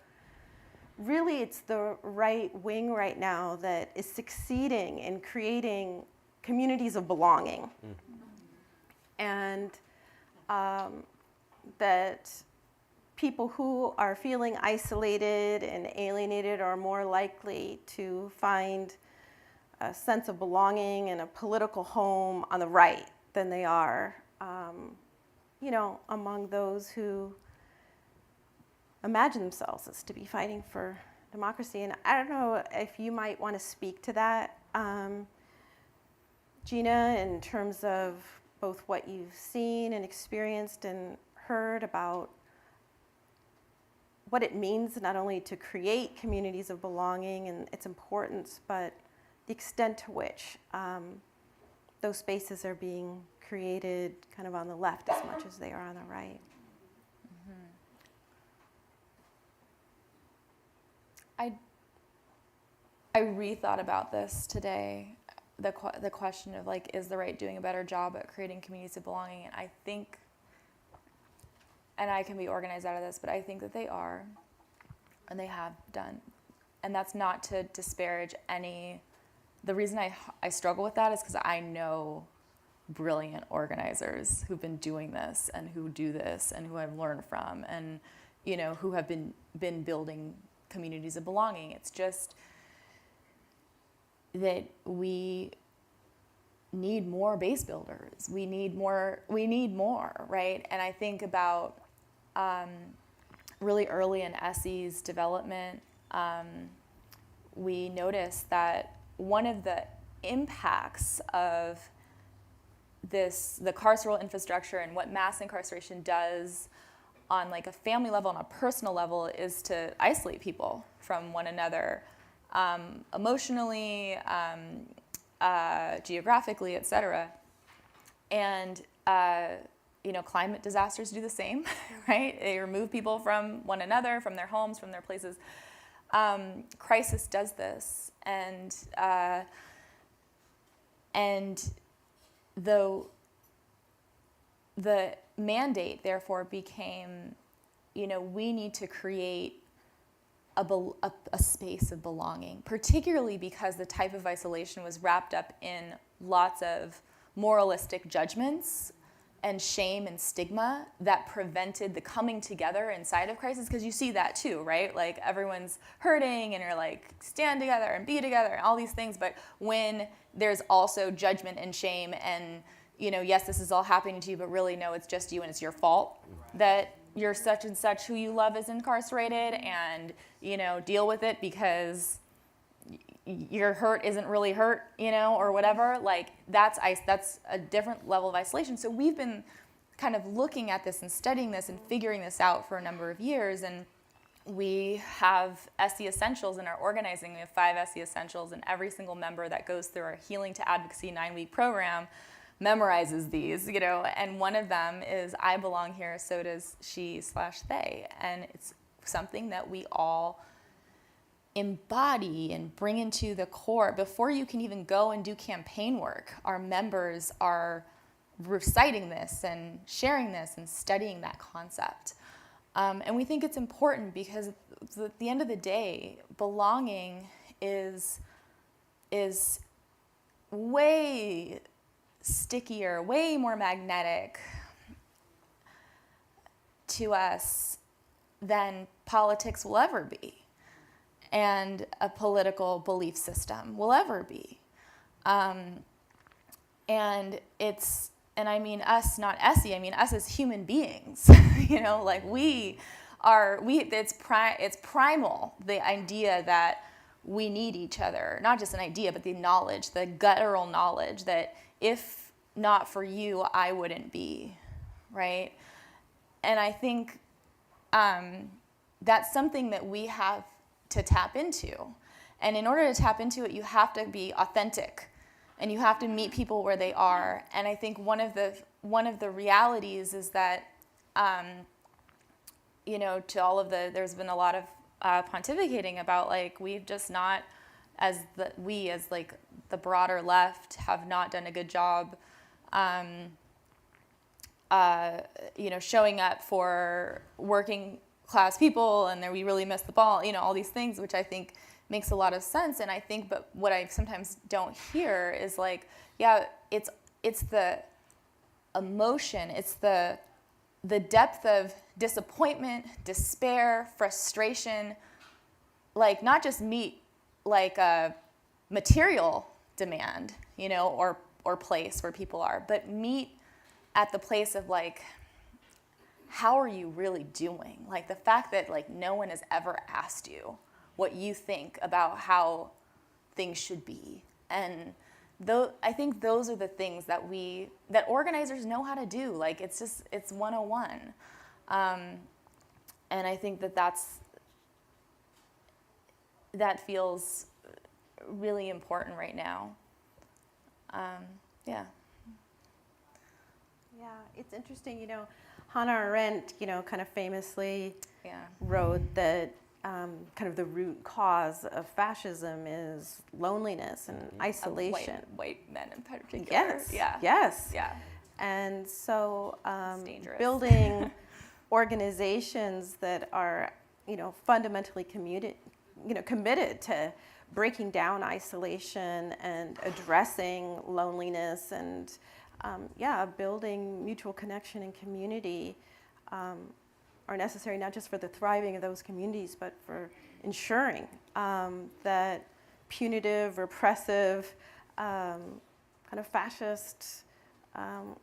really it's the right wing right now that is succeeding in creating communities of belonging. And that people who are feeling isolated and alienated are more likely to find a sense of belonging and a political home on the right than they are, among those who imagine themselves as to be fighting for democracy. And I don't know if you might want to speak to that, Gina, in terms of both what you've seen and experienced and heard about what it means not only to create communities of belonging and its importance, but the extent to which those spaces are being created kind of on the left as much as they are on the right. I rethought about this today, the question of is the right doing a better job at creating communities of belonging? And I think, and I can be organized out of this, but I think that they are, and they have done. And that's not to disparage any. The reason I struggle with that is because I know brilliant organizers who've been doing this and who do this and who I've learned from and who have been building communities of belonging. It's just that we need more base builders. We need more, right? And I think about really early in Essie's development, we noticed that one of the impacts of the carceral infrastructure and what mass incarceration does on a family level and a personal level is to isolate people from one another, emotionally, geographically, et cetera. And climate disasters do the same, right? They remove people from one another, from their homes, from their places. Crisis does this, and though the mandate therefore became, we need to create a space of belonging, particularly because the type of isolation was wrapped up in lots of moralistic judgments and shame and stigma that prevented the coming together inside of crisis, because you see that too, right? Everyone's hurting and you're stand together and be together and all these things, but when there's also judgment and shame and yes, this is all happening to you, but really no, it's just you and it's your fault that you're such and such who you love is incarcerated, and deal with it because your hurt isn't really hurt, or whatever. That's a different level of isolation. So we've been kind of looking at this and studying this and figuring this out for a number of years. And we have Essie Essentials in our organizing. We have 5 Essie Essentials, and every single member that goes through our Healing to Advocacy 9-week program memorizes these, you know, and one of them is I belong here, so does she/they. And it's something that we all embody and bring into the core. Before you can even go and do campaign work, our members are reciting this and sharing this and studying that concept. And we think it's important because at the end of the day, belonging is way stickier, way more magnetic to us than politics will ever be, and a political belief system will ever be. And I mean us, not Essie, I mean us as human beings, you know, like it's primal, the idea that we need each other, not just an idea, but the knowledge, the guttural knowledge that if not for you, I wouldn't be, right? And I think that's something that we have to tap into. And in order to tap into it, you have to be authentic, and you have to meet people where they are. And I think one of the realities is that, you know, to all of there's been a lot of pontificating about, like, we've just not, as the broader left have not done a good job, you know, showing up for working class people, and then we really missed the ball, you know, all these things, which I think makes a lot of sense. And I think, but what I sometimes don't hear is like, yeah, it's the emotion, it's the depth of disappointment, despair, frustration, like not just meet like a material demand, you know, or place where people are, but meet at the place of like, how are you really doing? Like the fact that like no one has ever asked you what you think about how things should be. And I think those are the things that organizers know how to do. Like it's 101. And I think that feels really important right now. Yeah. Yeah, it's interesting, you know, Hannah Arendt, you know, kind of famously wrote that kind of the root cause of fascism is loneliness and isolation. White men in particular. Yes. Yeah. Yes. Yeah. And so building organizations that are, you know, fundamentally committed to breaking down isolation and addressing loneliness and building mutual connection and community are necessary not just for the thriving of those communities, but for ensuring that punitive, repressive, kind of fascist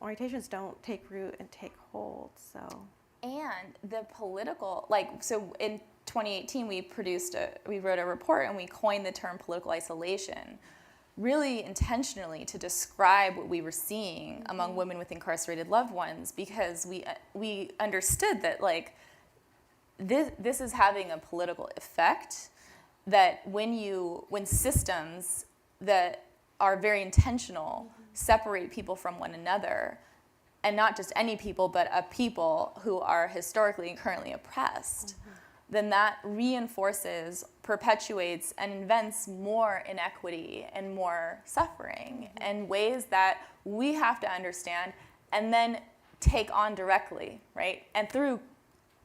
orientations don't take root and take hold. So. And the political, so in 2018 we wrote a report and we coined the term political isolation, really intentionally to describe what we were seeing among women with incarcerated loved ones, because we understood that like this is having a political effect, that when systems that are very intentional separate people from one another, and not just any people, but a people who are historically and currently oppressed, then that reinforces, perpetuates, and invents more inequity and more suffering in ways that we have to understand and then take on directly, right? And through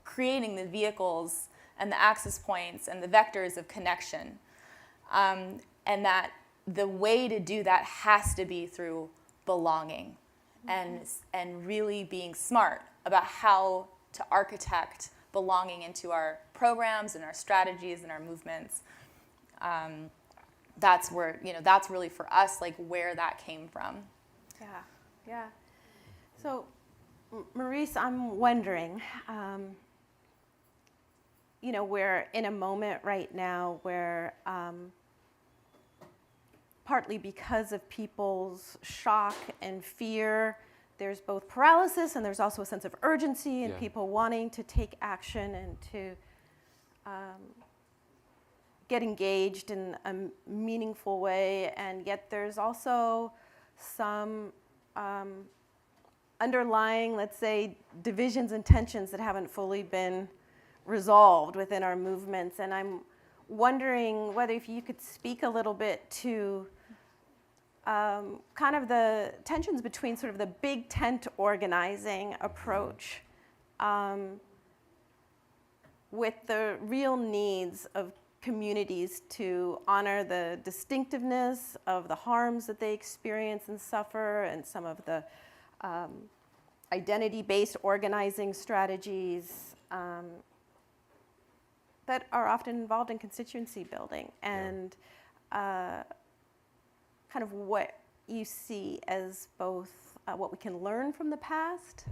creating the vehicles and the access points and the vectors of connection. And that the way to do that has to be through belonging and really being smart about how to architect belonging into our programs and our strategies and our movements. That's where, that's really for us, like where that came from. Yeah. So, Maurice, I'm wondering, we're in a moment right now where partly because of people's shock and fear there's both paralysis and there's also a sense of urgency and Yeah. people wanting to take action and to get engaged in a meaningful way, and yet there's also some underlying, let's say, divisions and tensions that haven't fully been resolved within our movements. And I'm wondering whether if you could speak a little bit to kind of the tensions between sort of the big tent organizing approach with the real needs of communities to honor the distinctiveness of the harms that they experience and suffer, and some of the identity-based organizing strategies that are often involved in constituency building, and kind of what you see as both what we can learn from the past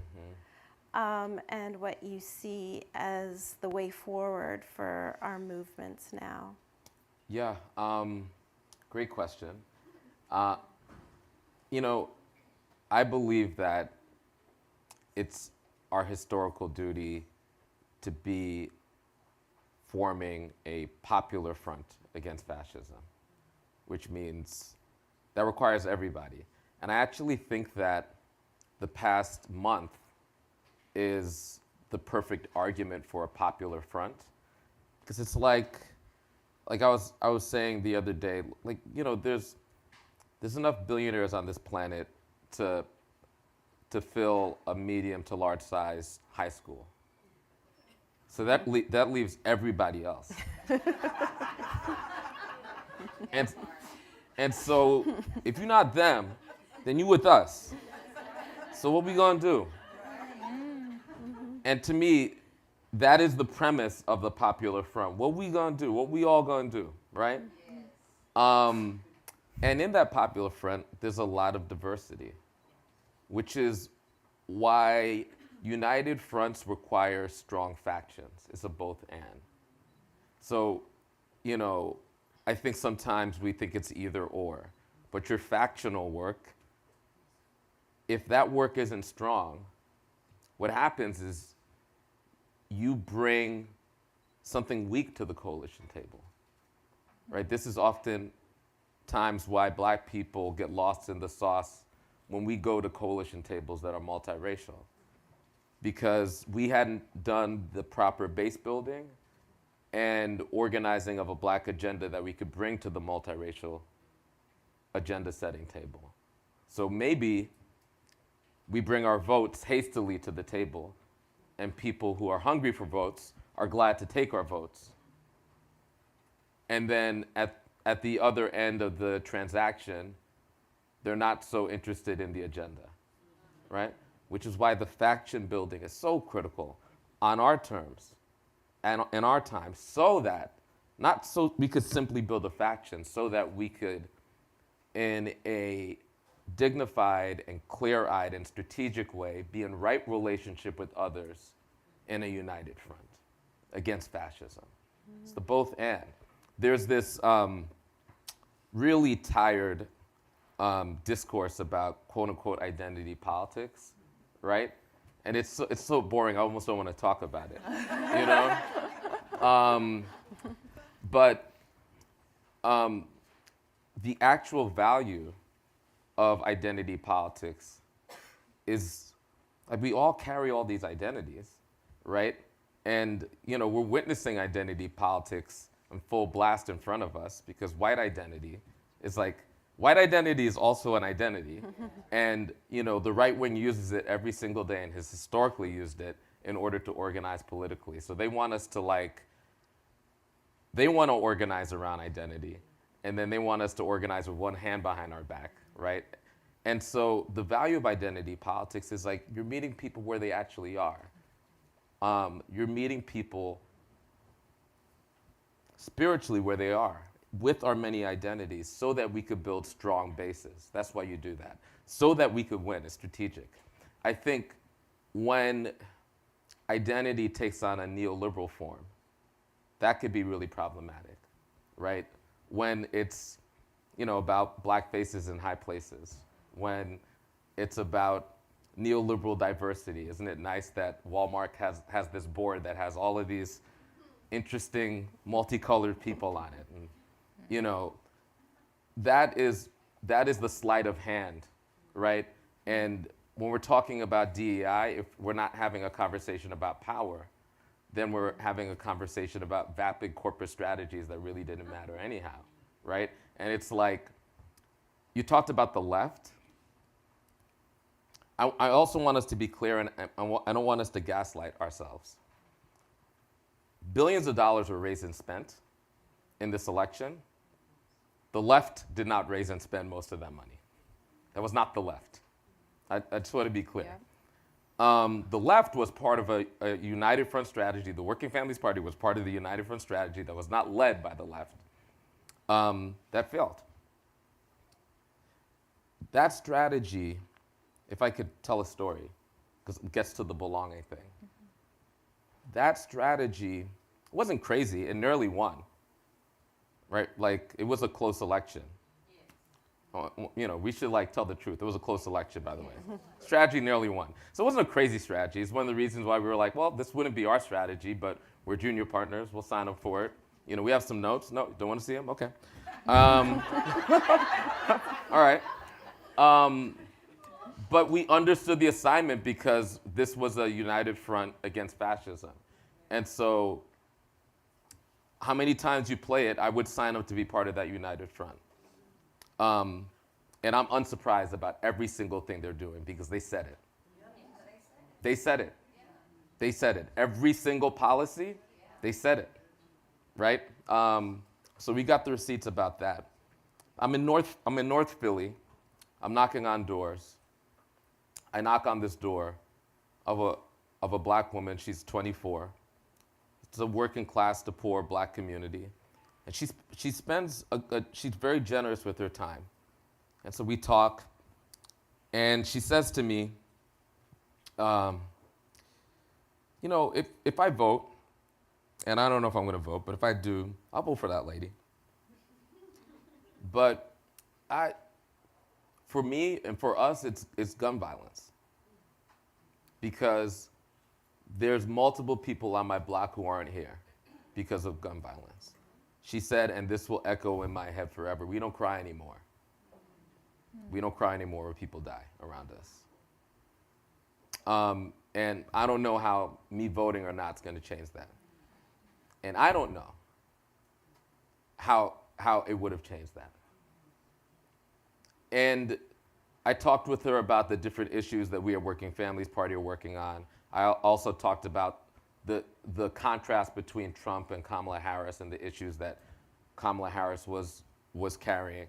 and what you see as the way forward for our movements now. Yeah, great question. I believe that it's our historical duty to be forming a popular front against fascism, which means that requires everybody. And I actually think that the past month is the perfect argument for a popular front, because it's like I was saying the other day, there's enough billionaires on this planet to fill a medium to large size high school. So that leaves everybody else. And so if you're not them, then you with us. So what we gonna do? And to me, that is the premise of the popular front. What we gonna do? What we all gonna do, right? And in that popular front, there's a lot of diversity, which is why united fronts require strong factions. It's a both and. So, I think sometimes we think it's either or, but your factional work, if that work isn't strong, what happens is you bring something weak to the coalition table, right? This is often times why Black people get lost in the sauce when we go to coalition tables that are multiracial, because we hadn't done the proper base building and organizing of a Black agenda that we could bring to the multiracial agenda setting table. So maybe we bring our votes hastily to the table, and people who are hungry for votes are glad to take our votes. And then at the other end of the transaction, they're not so interested in the agenda, right? Which is why the faction building is so critical on our terms and in our time, so that, not so we could simply build a faction, so that we could, in a dignified and clear-eyed and strategic way, be in right relationship with others in a united front against fascism. It's the both and. There's this really tired discourse about quote-unquote identity politics, right? And it's so boring, I almost don't want to talk about it, But the actual value of identity politics is, like, we all carry all these identities, right? And, we're witnessing identity politics in full blast in front of us, because white identity is also an identity. And, the right wing uses it every single day and has historically used it in order to organize politically. So they want us to they want to organize around identity, and then they want us to organize with one hand behind our back, right? And so the value of identity politics is you're meeting people where they actually are. You're meeting people spiritually where they are, with our many identities, so that we could build strong bases. That's why you do that. So that we could win. It's strategic. I think when identity takes on a neoliberal form, that could be really problematic, right? When it's, about Black faces in high places, when it's about neoliberal diversity. Isn't it nice that Walmart has this board that has all of these interesting, multicolored people on it? And, you know, that is the sleight of hand, right? And when we're talking about DEI, if we're not having a conversation about power, then we're having a conversation about vapid corporate strategies that really didn't matter anyhow, right? And it's like, you talked about the left. I also want us to be clear, and I don't want us to gaslight ourselves. Billions of dollars were raised and spent in this election. The left did not raise and spend most of that money. That was not the left. I just want to be clear. Yeah. The left was part of a United Front strategy. The Working Families Party was part of the United Front strategy that was not led by the left. That failed. That strategy, if I could tell a story, because it gets to the belonging thing. That strategy wasn't crazy. It nearly won, right? Like, it was a close election. You know, we should tell the truth. It was a close election, by the way. Strategy nearly won. So it wasn't a crazy strategy. It's one of the reasons why we were like, well, this wouldn't be our strategy, but we're junior partners. We'll sign up for it. You know, we have some notes. No, don't want to see them? Okay. All right. But we understood the assignment because this was a united front against fascism. And so how many times you play it, I would sign up to be part of that united front. And I'm unsurprised about every single thing they're doing because they said it. They said it. They said it. Every single policy, they said it, right? So we got the receipts about that. I'm in North Philly. I'm knocking on doors. I knock on this door of a black woman. She's 24. It's a working class to poor black community. And she's very generous with her time. And so we talk, and she says to me, you know, if I vote, and I don't know if I'm gonna vote, but if I do, I'll vote for that lady. But for me and for us, it's gun violence. Because there's multiple people on my block who aren't here because of gun violence. She said, and this will echo in my head forever, we don't cry anymore. We don't cry anymore when people die around us. And I don't know how me voting or not is going to change that. And I don't know how it would have changed that. And I talked with her about the different issues that we at Working Families Party are working on. I also talked about the contrast between Trump and Kamala Harris and the issues that Kamala Harris was carrying.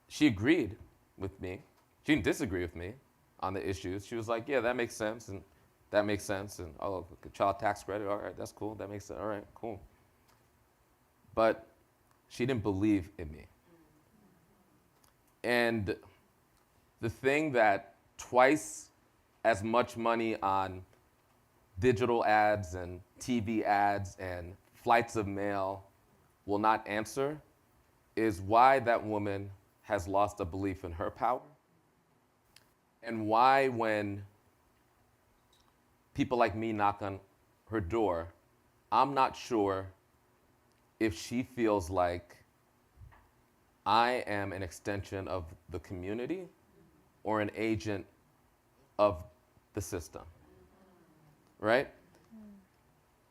She agreed with me. She didn't disagree with me on the issues. She was like, yeah, that makes sense, and that makes sense, and oh, child tax credit, all right, that's cool, that makes sense, all right, cool. But she didn't believe in me. And the thing that twice as much money on digital ads and TV ads and flights of mail will not answer is why that woman has lost a belief in her power, and why when people like me knock on her door, I'm not sure if she feels like I am an extension of the community or an agent of the system, right?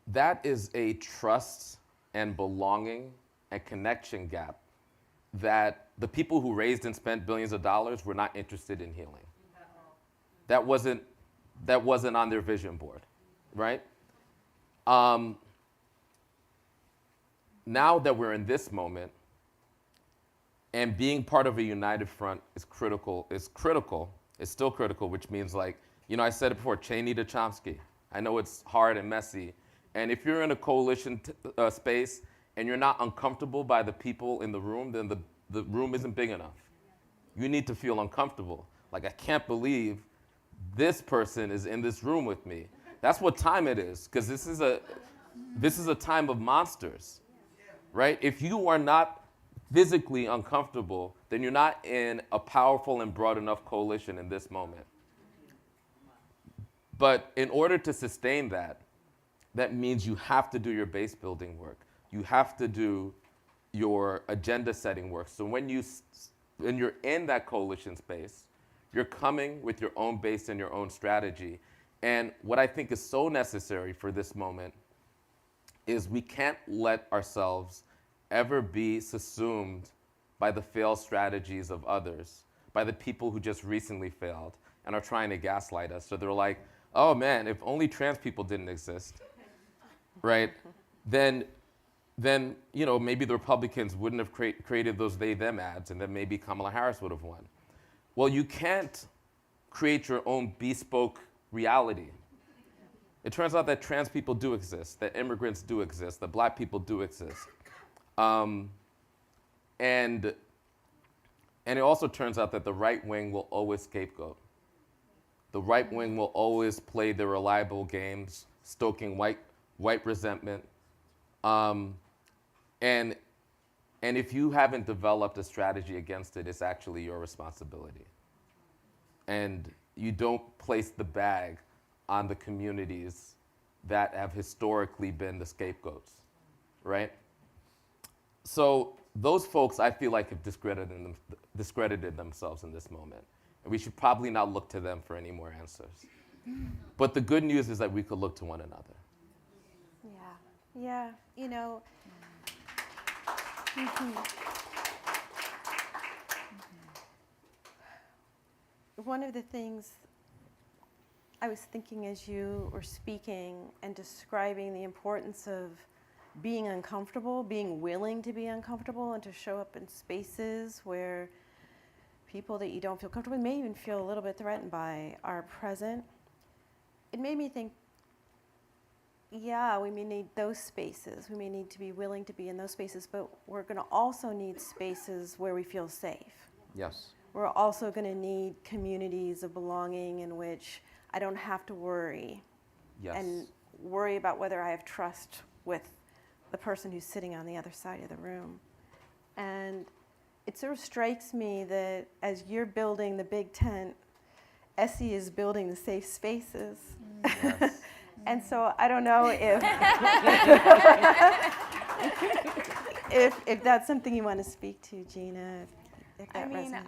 That is a trust and belonging and connection gap that the people who raised and spent billions of dollars were not interested in healing. That wasn't on their vision board, right? Now that we're in this moment, and being part of a united front is critical, it's still critical, which means I said it before, Cheney to Chomsky. I know it's hard and messy. And if you're in a coalition space and you're not uncomfortable by the people in the room, then the room isn't big enough. You need to feel uncomfortable. Like, I can't believe this person is in this room with me. That's what time it is, because this is a time of monsters, right? If you are not physically uncomfortable, then you're not in a powerful and broad enough coalition in this moment. But in order to sustain that, that means you have to do your base building work. You have to do your agenda setting work. So when you're in that coalition space, you're coming with your own base and your own strategy. And what I think is so necessary for this moment is we can't let ourselves ever be subsumed by the failed strategies of others, by the people who just recently failed and are trying to gaslight us. So they're like, oh man, if only trans people didn't exist, right? Then maybe the Republicans wouldn't have created those they-them ads, and then maybe Kamala Harris would have won. Well, you can't create your own bespoke reality. It turns out that trans people do exist, that immigrants do exist, that black people do exist. And it also turns out that the right wing will always scapegoat. The right wing will always play the reliable games, stoking white resentment. And if you haven't developed a strategy against it, it's actually your responsibility. And you don't place the bag on the communities that have historically been the scapegoats, right? So those folks, I feel like, have discredited themselves in this moment. And we should probably not look to them for any more answers. But the good news is that we could look to one another. Yeah, you know. Mm-hmm. One of the things I was thinking as you were speaking and describing the importance of being uncomfortable, being willing to be uncomfortable and to show up in spaces where people that you don't feel comfortable with, may even feel a little bit threatened by, are present. It made me think, yeah, we may need those spaces. We may need to be willing to be in those spaces, but we're going to also need spaces where we feel safe. Yes. We're also going to need communities of belonging in which I don't have to worry. Yes. And worry about whether I have trust with the person who's sitting on the other side of the room. And it sort of strikes me that as you're building the big tent, Essie is building the safe spaces. Yes. And so I don't know if that's something you want to speak to, Gina, if that resonates.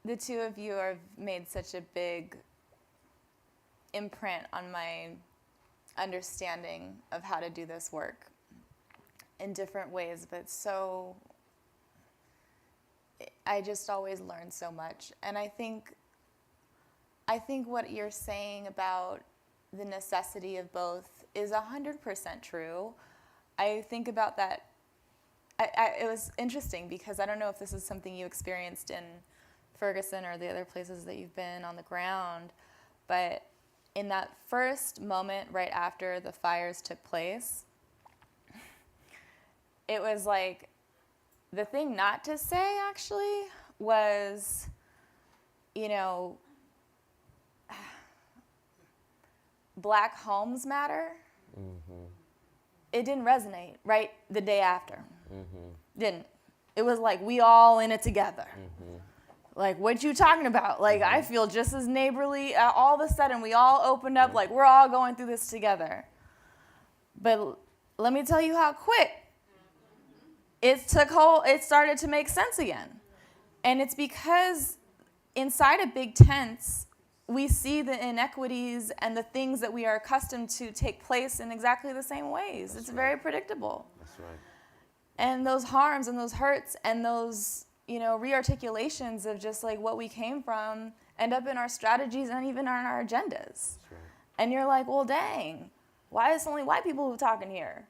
The two of you have made such a big imprint on my understanding of how to do this work in different ways, but I just always learn so much. And I think what you're saying about the necessity of both is 100% true. I think about that. It was interesting because I don't know if this is something you experienced in Ferguson or the other places that you've been on the ground, but in that first moment right after the fires took place, it was like, the thing not to say, actually, was, Black homes matter. Mm-hmm. It didn't resonate, right, the day after. Mm-hmm. Didn't. It was like, we all in it together. Mm-hmm. Like, what you talking about? Like, mm-hmm. I feel just as neighborly. All of a sudden, we all opened up, like, we're all going through this together. But let me tell you how quick it started to make sense again. And it's because inside of big tents, we see the inequities and the things that we are accustomed to take place in exactly the same ways. It's very predictable. That's right. And those harms and those hurts and those, re-articulations of just like what we came from end up in our strategies and even on our agendas. That's right. And you're like, well, dang, why is it only white people who talking here?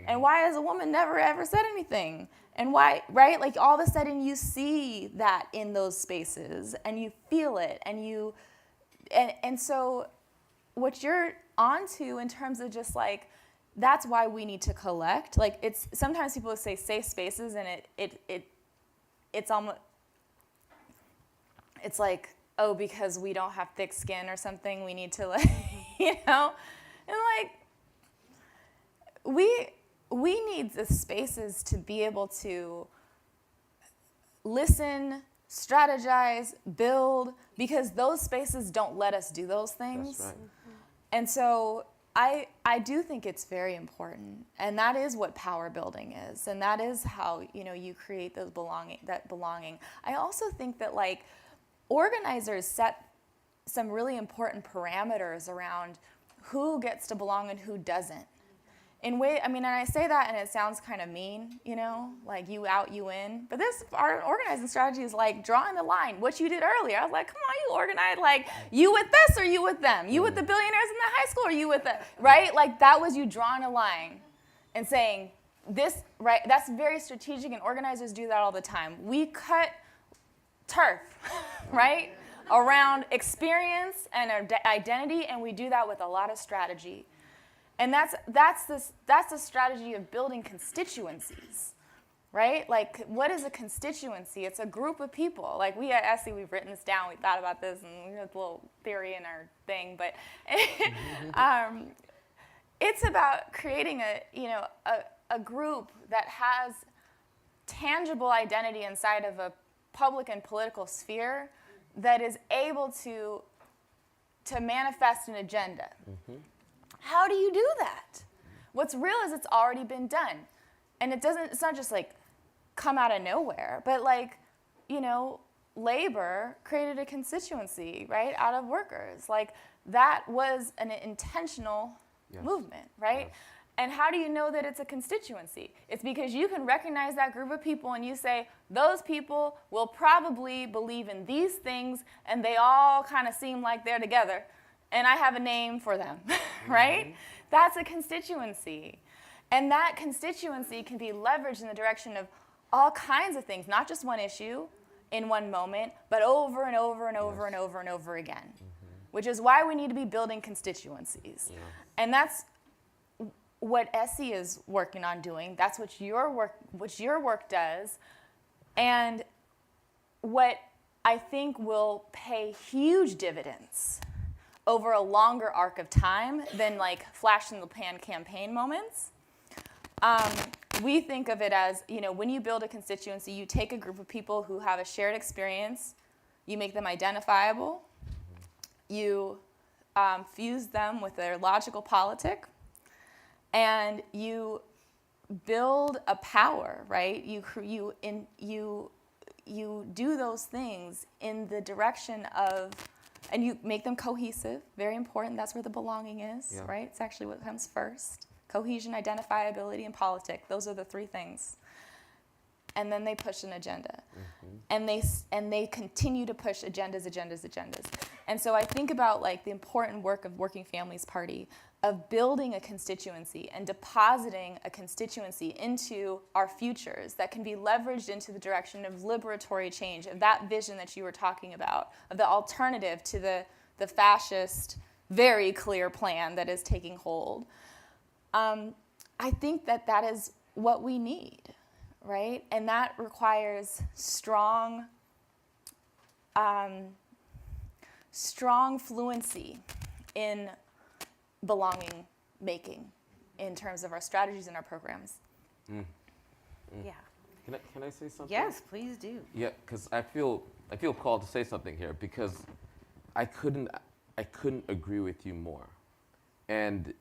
And why has a woman never ever said anything? And why, right? Like all of a sudden you see that in those spaces and you feel it and so what you're onto in terms of just like, that's why we need to collect. Like it's, sometimes people say safe spaces and it's almost, it's like, oh, because we don't have thick skin or something, we need to like, and like, we need the spaces to be able to listen, strategize, build, because those spaces don't let us do those things. That's right. And so I do think it's very important, and that is what power building is, and that is how, you know, you create those belonging. I also think that, like, organizers set some really important parameters around who gets to belong and who doesn't. I mean, and I say that and it sounds kind of mean, you know, like you out, you in. But our organizing strategy is like drawing the line, what you did earlier. I was like, come on, you organize, like, you with this or you with them? You with the billionaires in the high school or you with the, right? Like, that was you drawing a line and saying, this, right? That's very strategic, and organizers do that all the time. We cut turf, right, around experience and identity, and we do that with a lot of strategy. And that's the strategy of building constituencies, right? Like, what is a constituency? It's a group of people. Like, we at Essie, we've written this down. We thought about this, and we have a little theory in our thing. But it's about creating a group that has tangible identity inside of a public and political sphere that is able to manifest an agenda. Mm-hmm. How do you do that? What's real is it's already been done. And it's not just like come out of nowhere, but like, you know, labor created a constituency, right, out of workers. Like, that was an intentional movement, right? Yes. And how do you know that it's a constituency? It's because you can recognize that group of people and you say, those people will probably believe in these things and they all kind of seem like they're together. And I have a name for them, right? Mm-hmm. That's a constituency. And that constituency can be leveraged in the direction of all kinds of things, not just one issue in one moment, but over and over and over and over and over again, which is why we need to be building constituencies. Yeah. And that's what Essie is working on doing. That's what your work does. And what I think will pay huge dividends over a longer arc of time than like flash in the pan campaign moments. We think of it as, you know, when you build a constituency, you take a group of people who have a shared experience, you make them identifiable, you fuse them with their logical politic, and you build a power, right? You do those things in the direction of, and you make them cohesive, very important. That's where the belonging is, right? It's actually what comes first. Cohesion, identifiability, and politic. Those are the three things. And then they push an agenda. Mm-hmm. And they continue to push agendas. And so I think about like the important work of Working Families Party, of building a constituency and depositing a constituency into our futures that can be leveraged into the direction of liberatory change, of that vision that you were talking about, of the alternative to the fascist, very clear plan that is taking hold. I think that is what we need, right? And that requires strong fluency in belonging making in terms of our strategies and our programs. Yeah. Can I say something? Yes, please do. Yeah, because I feel called to say something here because I couldn't agree with you more. And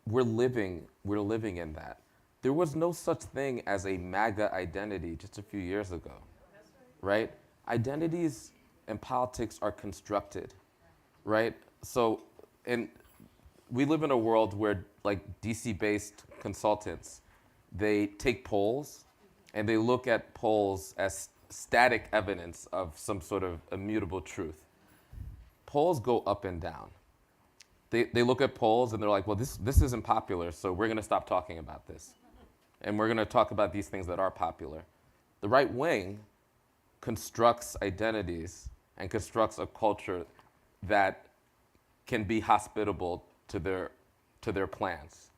we're living in that. There was no such thing as a MAGA identity just a few years ago, right? Identities and politics are constructed, right? So, and we live in a world where, like, DC-based consultants, they take polls and they look at polls as static evidence of some sort of immutable truth. Polls go up and down. They look at polls and they're like, well, this isn't popular, so we're going to stop talking about this. And we're going to talk about these things that are popular. The right wing constructs identities and constructs a culture that can be hospitable to their plans,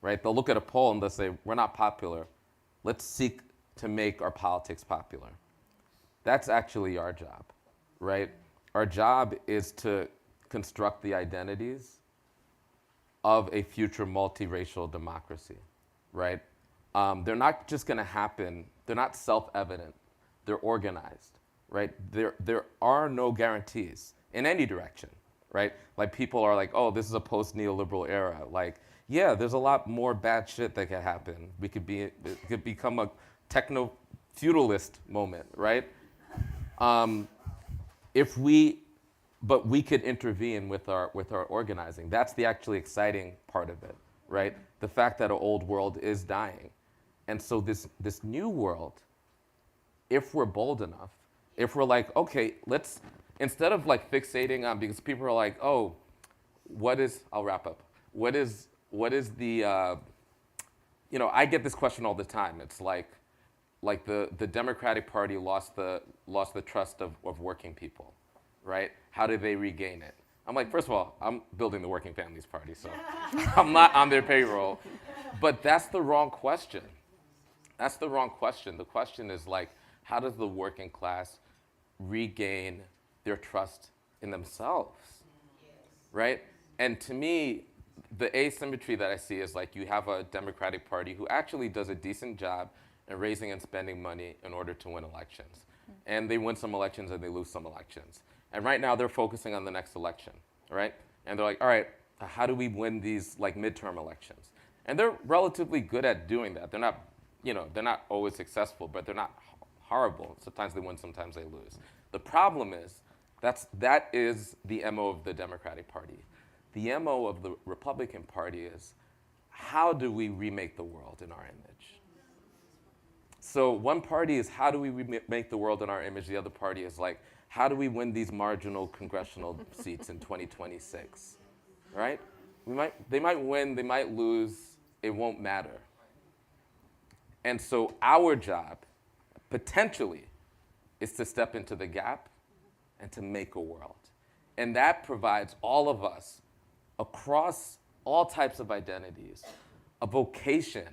right? They'll look at a poll and they'll say, we're not popular. Let's seek to make our politics popular. That's actually our job, right? Our job is to construct the identities of a future multiracial democracy, right? They're not just gonna happen, they're not self-evident, they're organized, right? There are no guarantees in any direction, right? Like people are like, oh, this is a post-neoliberal era. Like, yeah, there's a lot more bad shit that could happen. It could become a techno-feudalist moment, right? But we could intervene with our organizing. That's the actually exciting part of it, right? The fact that an old world is dying. And so this new world, if we're bold enough, if we're like, okay, let's, instead of like fixating on, because people are like, oh, I'll wrap up. What is the, I get this question all the time. It's like the Democratic Party lost the trust of working people, right? How do they regain it? I'm like, first of all, I'm building the Working Families Party, so I'm not on their payroll. But that's the wrong question. That's the wrong question. The question is like, how does the working class regain their trust in themselves, right? And to me, the asymmetry that I see is like you have a Democratic Party who actually does a decent job in raising and spending money in order to win elections. And they win some elections and they lose some elections. And right now they're focusing on the next election, right? And they're like, all right, how do we win these like midterm elections? And they're relatively good at doing that. They're not always successful, but they're not horrible. Sometimes they win, sometimes they lose. The problem is that is the MO of the Democratic Party. The MO of the Republican Party is, how do we remake the world in our image? So one party is, how do we remake the world in our image? The other party is like, how do we win these marginal congressional seats in 2026, right? They might win, they might lose, it won't matter. And so our job, potentially, is to step into the gap and to make a world. And that provides all of us, across all types of identities, a vocation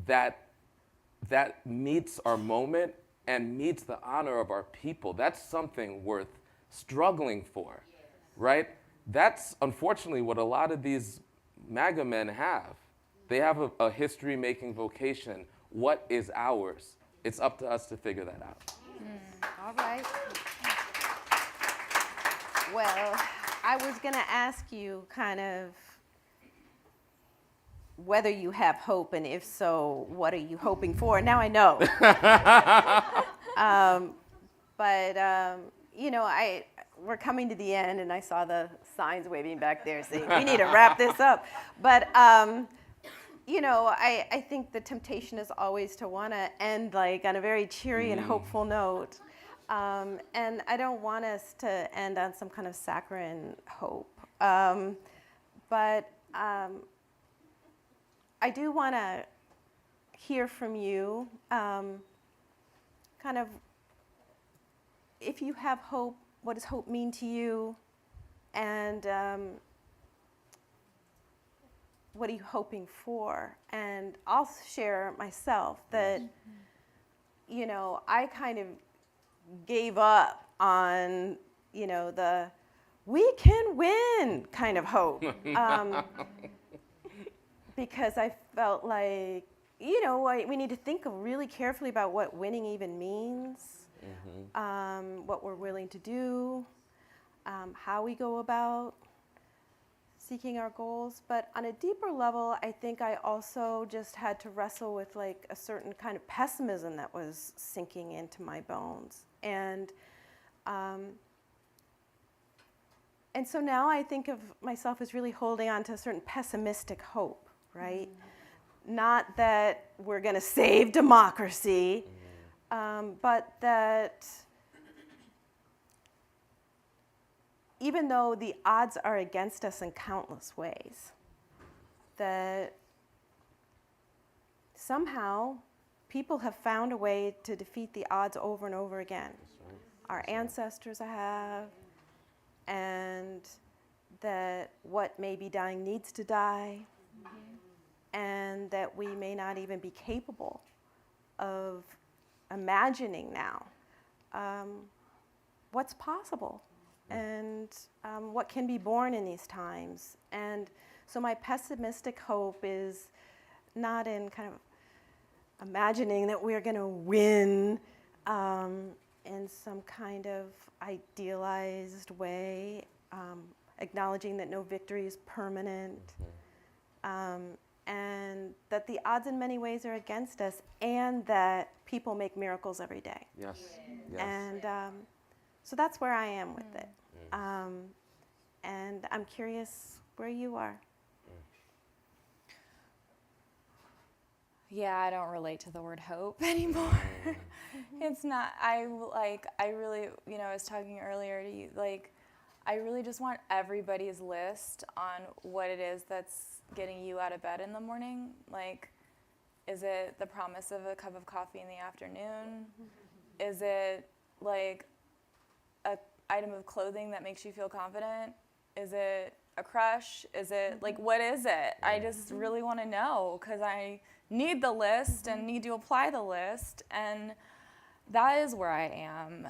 that meets our moment and meets the honor of our people. That's something worth struggling for, right? That's unfortunately what a lot of these MAGA men have. They have a history-making vocation. What is ours? It's up to us to figure that out. All right. Well, I was going to ask you kind of whether you have hope, and if so, what are you hoping for? Now I know. We're coming to the end, and I saw the signs waving back there saying, we need to wrap this up. But, I think the temptation is always to want to end like on a very cheery and hopeful note. And I don't want us to end on some kind of saccharine hope. But I do want to hear from you, kind of, if you have hope, what does hope mean to you? And what are you hoping for? And I'll share myself that, I kind of gave up on, the we can win kind of hope. Because I felt like, we need to think really carefully about what winning even means, what we're willing to do, how we go about seeking our goals. But on a deeper level, I think I also just had to wrestle with like a certain kind of pessimism that was sinking into my bones. And so now I think of myself as really holding on to a certain pessimistic hope, right? Not that we're going to save democracy, but that even though the odds are against us in countless ways, that somehow people have found a way to defeat the odds over and over again. Our ancestors have, and that what may be dying needs to die, and that we may not even be capable of imagining now what's possible and what can be born in these times. And so my pessimistic hope is not in kind of imagining that we're going to win in some kind of idealized way, acknowledging that no victory is permanent, and that the odds in many ways are against us, and that people make miracles every day. Yes. Yes. And so that's where I am with it. And I'm curious where you are. Yeah, I don't relate to the word hope anymore. It's not, I really, I was talking earlier to you, I really just want everybody's list on what it is that's getting you out of bed in the morning. Is it the promise of a cup of coffee in the afternoon? Is it a item of clothing that makes you feel confident? Is it a crush? Is it what is it? I just really want to know, because I need the list and need to apply the list, and that is where I am.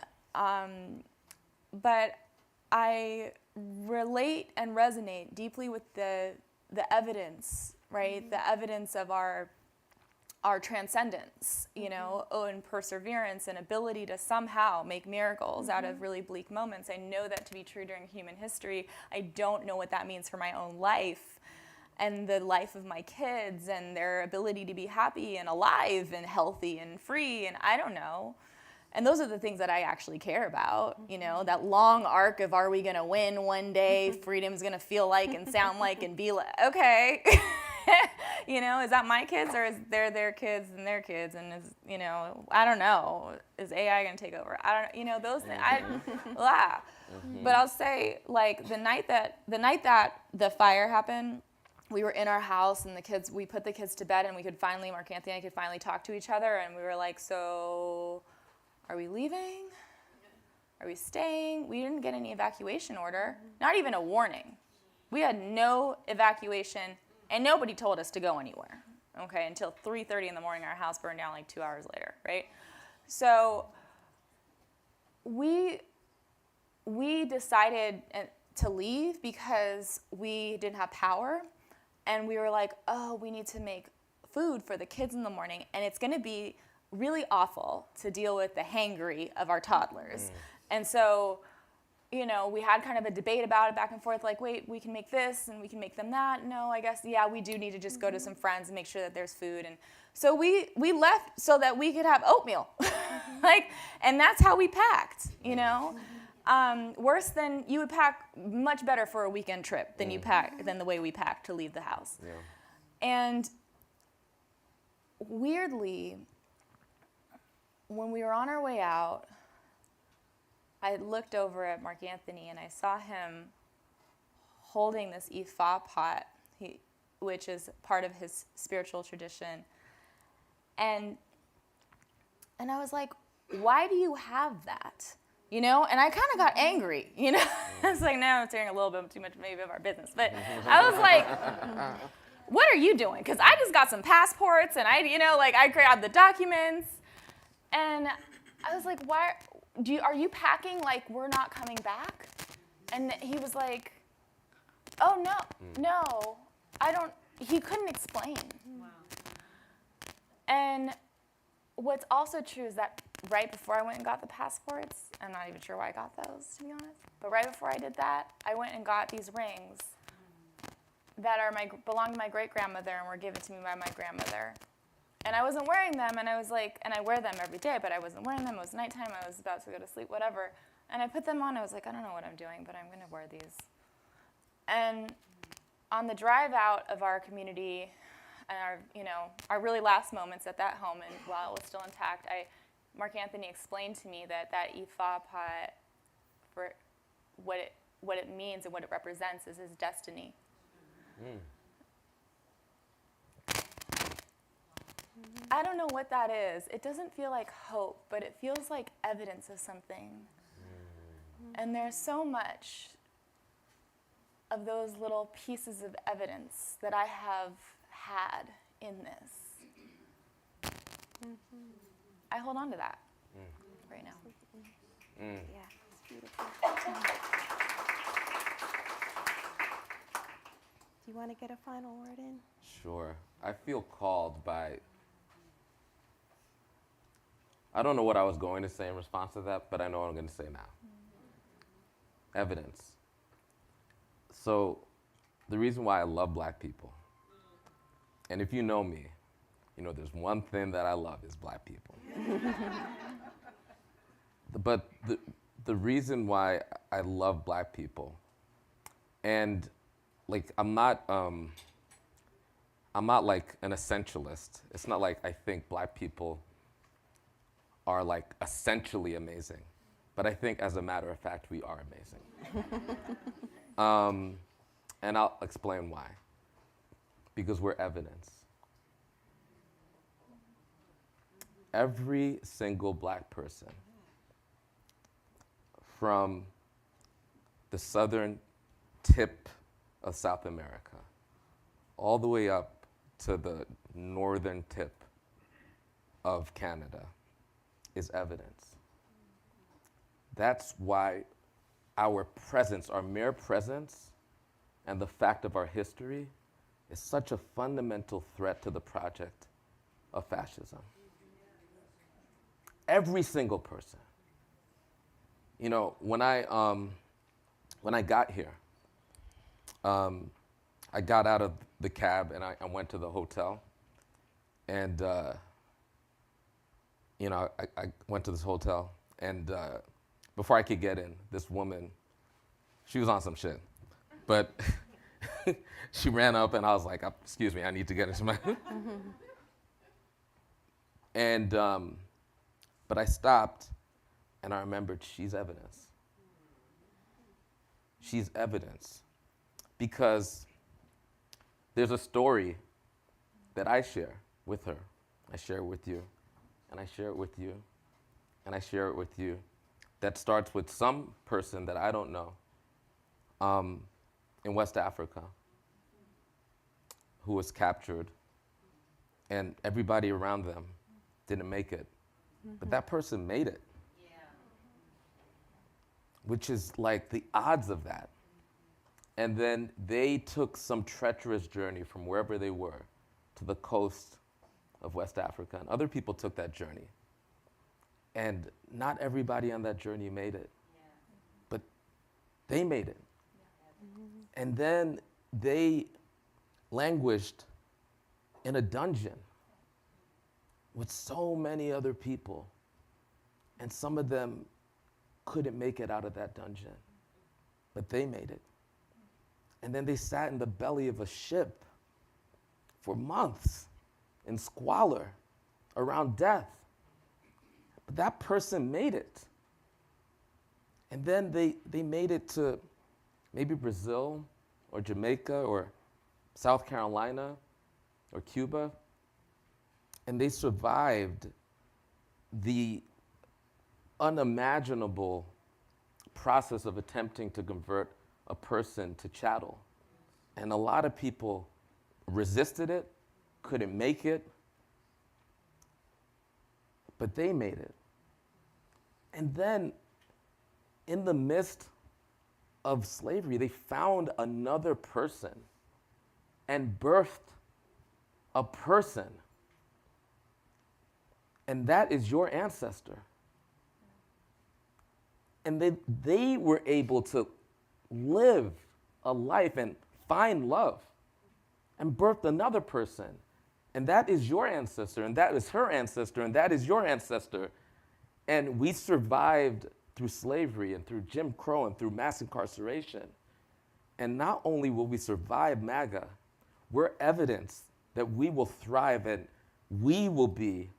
But I relate and resonate deeply with the evidence, right? The evidence of our transcendence, and perseverance and ability to somehow make miracles out of really bleak moments. I know that to be true during human history. I don't know what that means for my own life and the life of my kids and their ability to be happy and alive and healthy and free, and I don't know. And those are the things that I actually care about, that long arc of, are we going to win one day? Freedom's going to feel like and sound like and be like, okay. Is that my kids, or is their kids and their kids? And is, I don't know. Is AI going to take over? I don't, those things. But I'll say, the night that the fire happened, we were in our house, and we put the kids to bed, and Mark Anthony and I could finally talk to each other, and we were like, so are we leaving? Are we staying? We didn't get any evacuation order, not even a warning. We had no evacuation, and nobody told us to go anywhere, okay, until 3:30 in the morning. Our house burned down 2 hours later, right? So we decided to leave because we didn't have power, and we were like, oh, we need to make food for the kids in the morning, and it's going to be really awful to deal with the hangry of our toddlers. And so, we had kind of a debate about it back and forth, wait, we can make this and we can make them that. No, I guess, yeah, we do need to just go to some friends and make sure that there's food. And so we left so that we could have oatmeal. And that's how we packed, worse than you would pack, much better for a weekend trip than than the way we packed to leave the house. Yeah. And weirdly, when we were on our way out, I looked over at Mark Anthony and I saw him holding this ifa pot, which is part of his spiritual tradition. And I was like, why do you have that? And I kind of got angry, I was like, no, I'm sharing a little bit too much maybe of our business. But I was like, what are you doing? Because I just got some passports and I grabbed the documents. And I was like, why? Are you packing like we're not coming back? And he was like, oh, no, I don't, he couldn't explain. Wow. And what's also true is that right before I went and got the passports, I'm not even sure why I got those, to be honest, but right before I did that, I went and got these rings that belong to my great-grandmother and were given to me by my grandmother. And I wasn't wearing them, and I was like, and I wear them every day, but I wasn't wearing them. It was nighttime. I was about to go to sleep, whatever. And I put them on. I was like, I don't know what I'm doing, but I'm going to wear these. And on the drive out of our community and our really last moments at that home, and while it was still intact, Mark Anthony explained to me that ifa pot, for what it means and what it represents, is his destiny. I don't know what that is. It doesn't feel like hope, but it feels like evidence of something. And there's so much of those little pieces of evidence that I have had in this. I hold on to that right now. Yeah, it's beautiful. Do you want to get a final word in? I don't know what I was going to say in response to that, but I know what I'm going to say now. Evidence. So the reason why I love black people, and if you know me, you know there's one thing that I love is black people. But the reason why I love black people, and like I'm not like an essentialist. It's not like I think black people are like essentially amazing, but I think as a matter of fact we are amazing. And I'll explain why. Because we're evidence. Every single black person from the southern tip of South America all the way up to the northern tip of Canada is evidence. That's why our presence, our mere presence, and the fact of our history is such a fundamental threat to the project of fascism. Every single person. You know, when I got here, I got out of the cab and I went to the hotel, and you know, I went to this hotel, and before I could get in, this woman, she was on some shit, but she ran up and I was like, excuse me, I need to get into my, and, but I stopped and I remembered she's evidence. She's evidence because there's a story that I share with her. I share it with you, and I share it with you, and I share it with you, that starts with some person that I don't know in West Africa who was captured, and everybody around them didn't make it. But that person made it. Yeah. Which is like the odds of that. And then they took some treacherous journey from wherever they were to the coast of West Africa, and other people took that journey. And not everybody on that journey made it, but they made it. And then they languished in a dungeon with so many other people, and some of them couldn't make it out of that dungeon, but they made it. And then they sat in the belly of a ship for months in squalor around death. But that person made it. And then they made it to maybe Brazil or Jamaica or South Carolina or Cuba. And they survived the unimaginable process of attempting to convert a person to chattel. And a lot of people resisted it, couldn't make it, but they made it. And then in the midst of slavery, they found another person and birthed a person. And that is your ancestor. And they were able to live a life and find love and birthed another person. And that is your ancestor, and that is her ancestor, and that is your ancestor. And we survived through slavery and through Jim Crow and through mass incarceration. And not only will we survive MAGA, we're evidence that we will thrive and we will be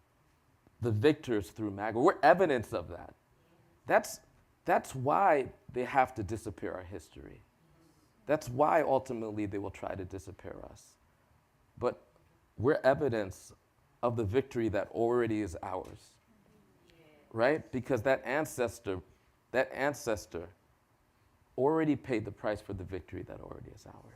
the victors through MAGA. We're evidence of that. That's why they have to disappear our history. That's why ultimately they will try to disappear us. But we're evidence of the victory that already is ours, right? Because that ancestor already paid the price for the victory that already is ours.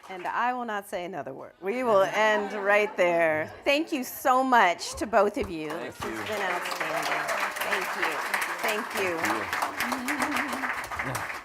And I will not say another word. We will end right there. Thank you so much to both of you. This has been outstanding. Thank you. Thank you. Yeah.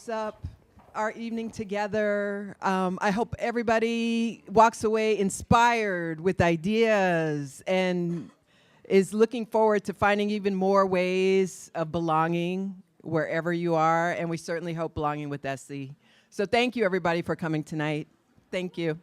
wraps up our evening together. I hope everybody walks away inspired with ideas and is looking forward to finding even more ways of belonging wherever you are. And we certainly hope belonging with Essie. So thank you, everybody, for coming tonight. Thank you.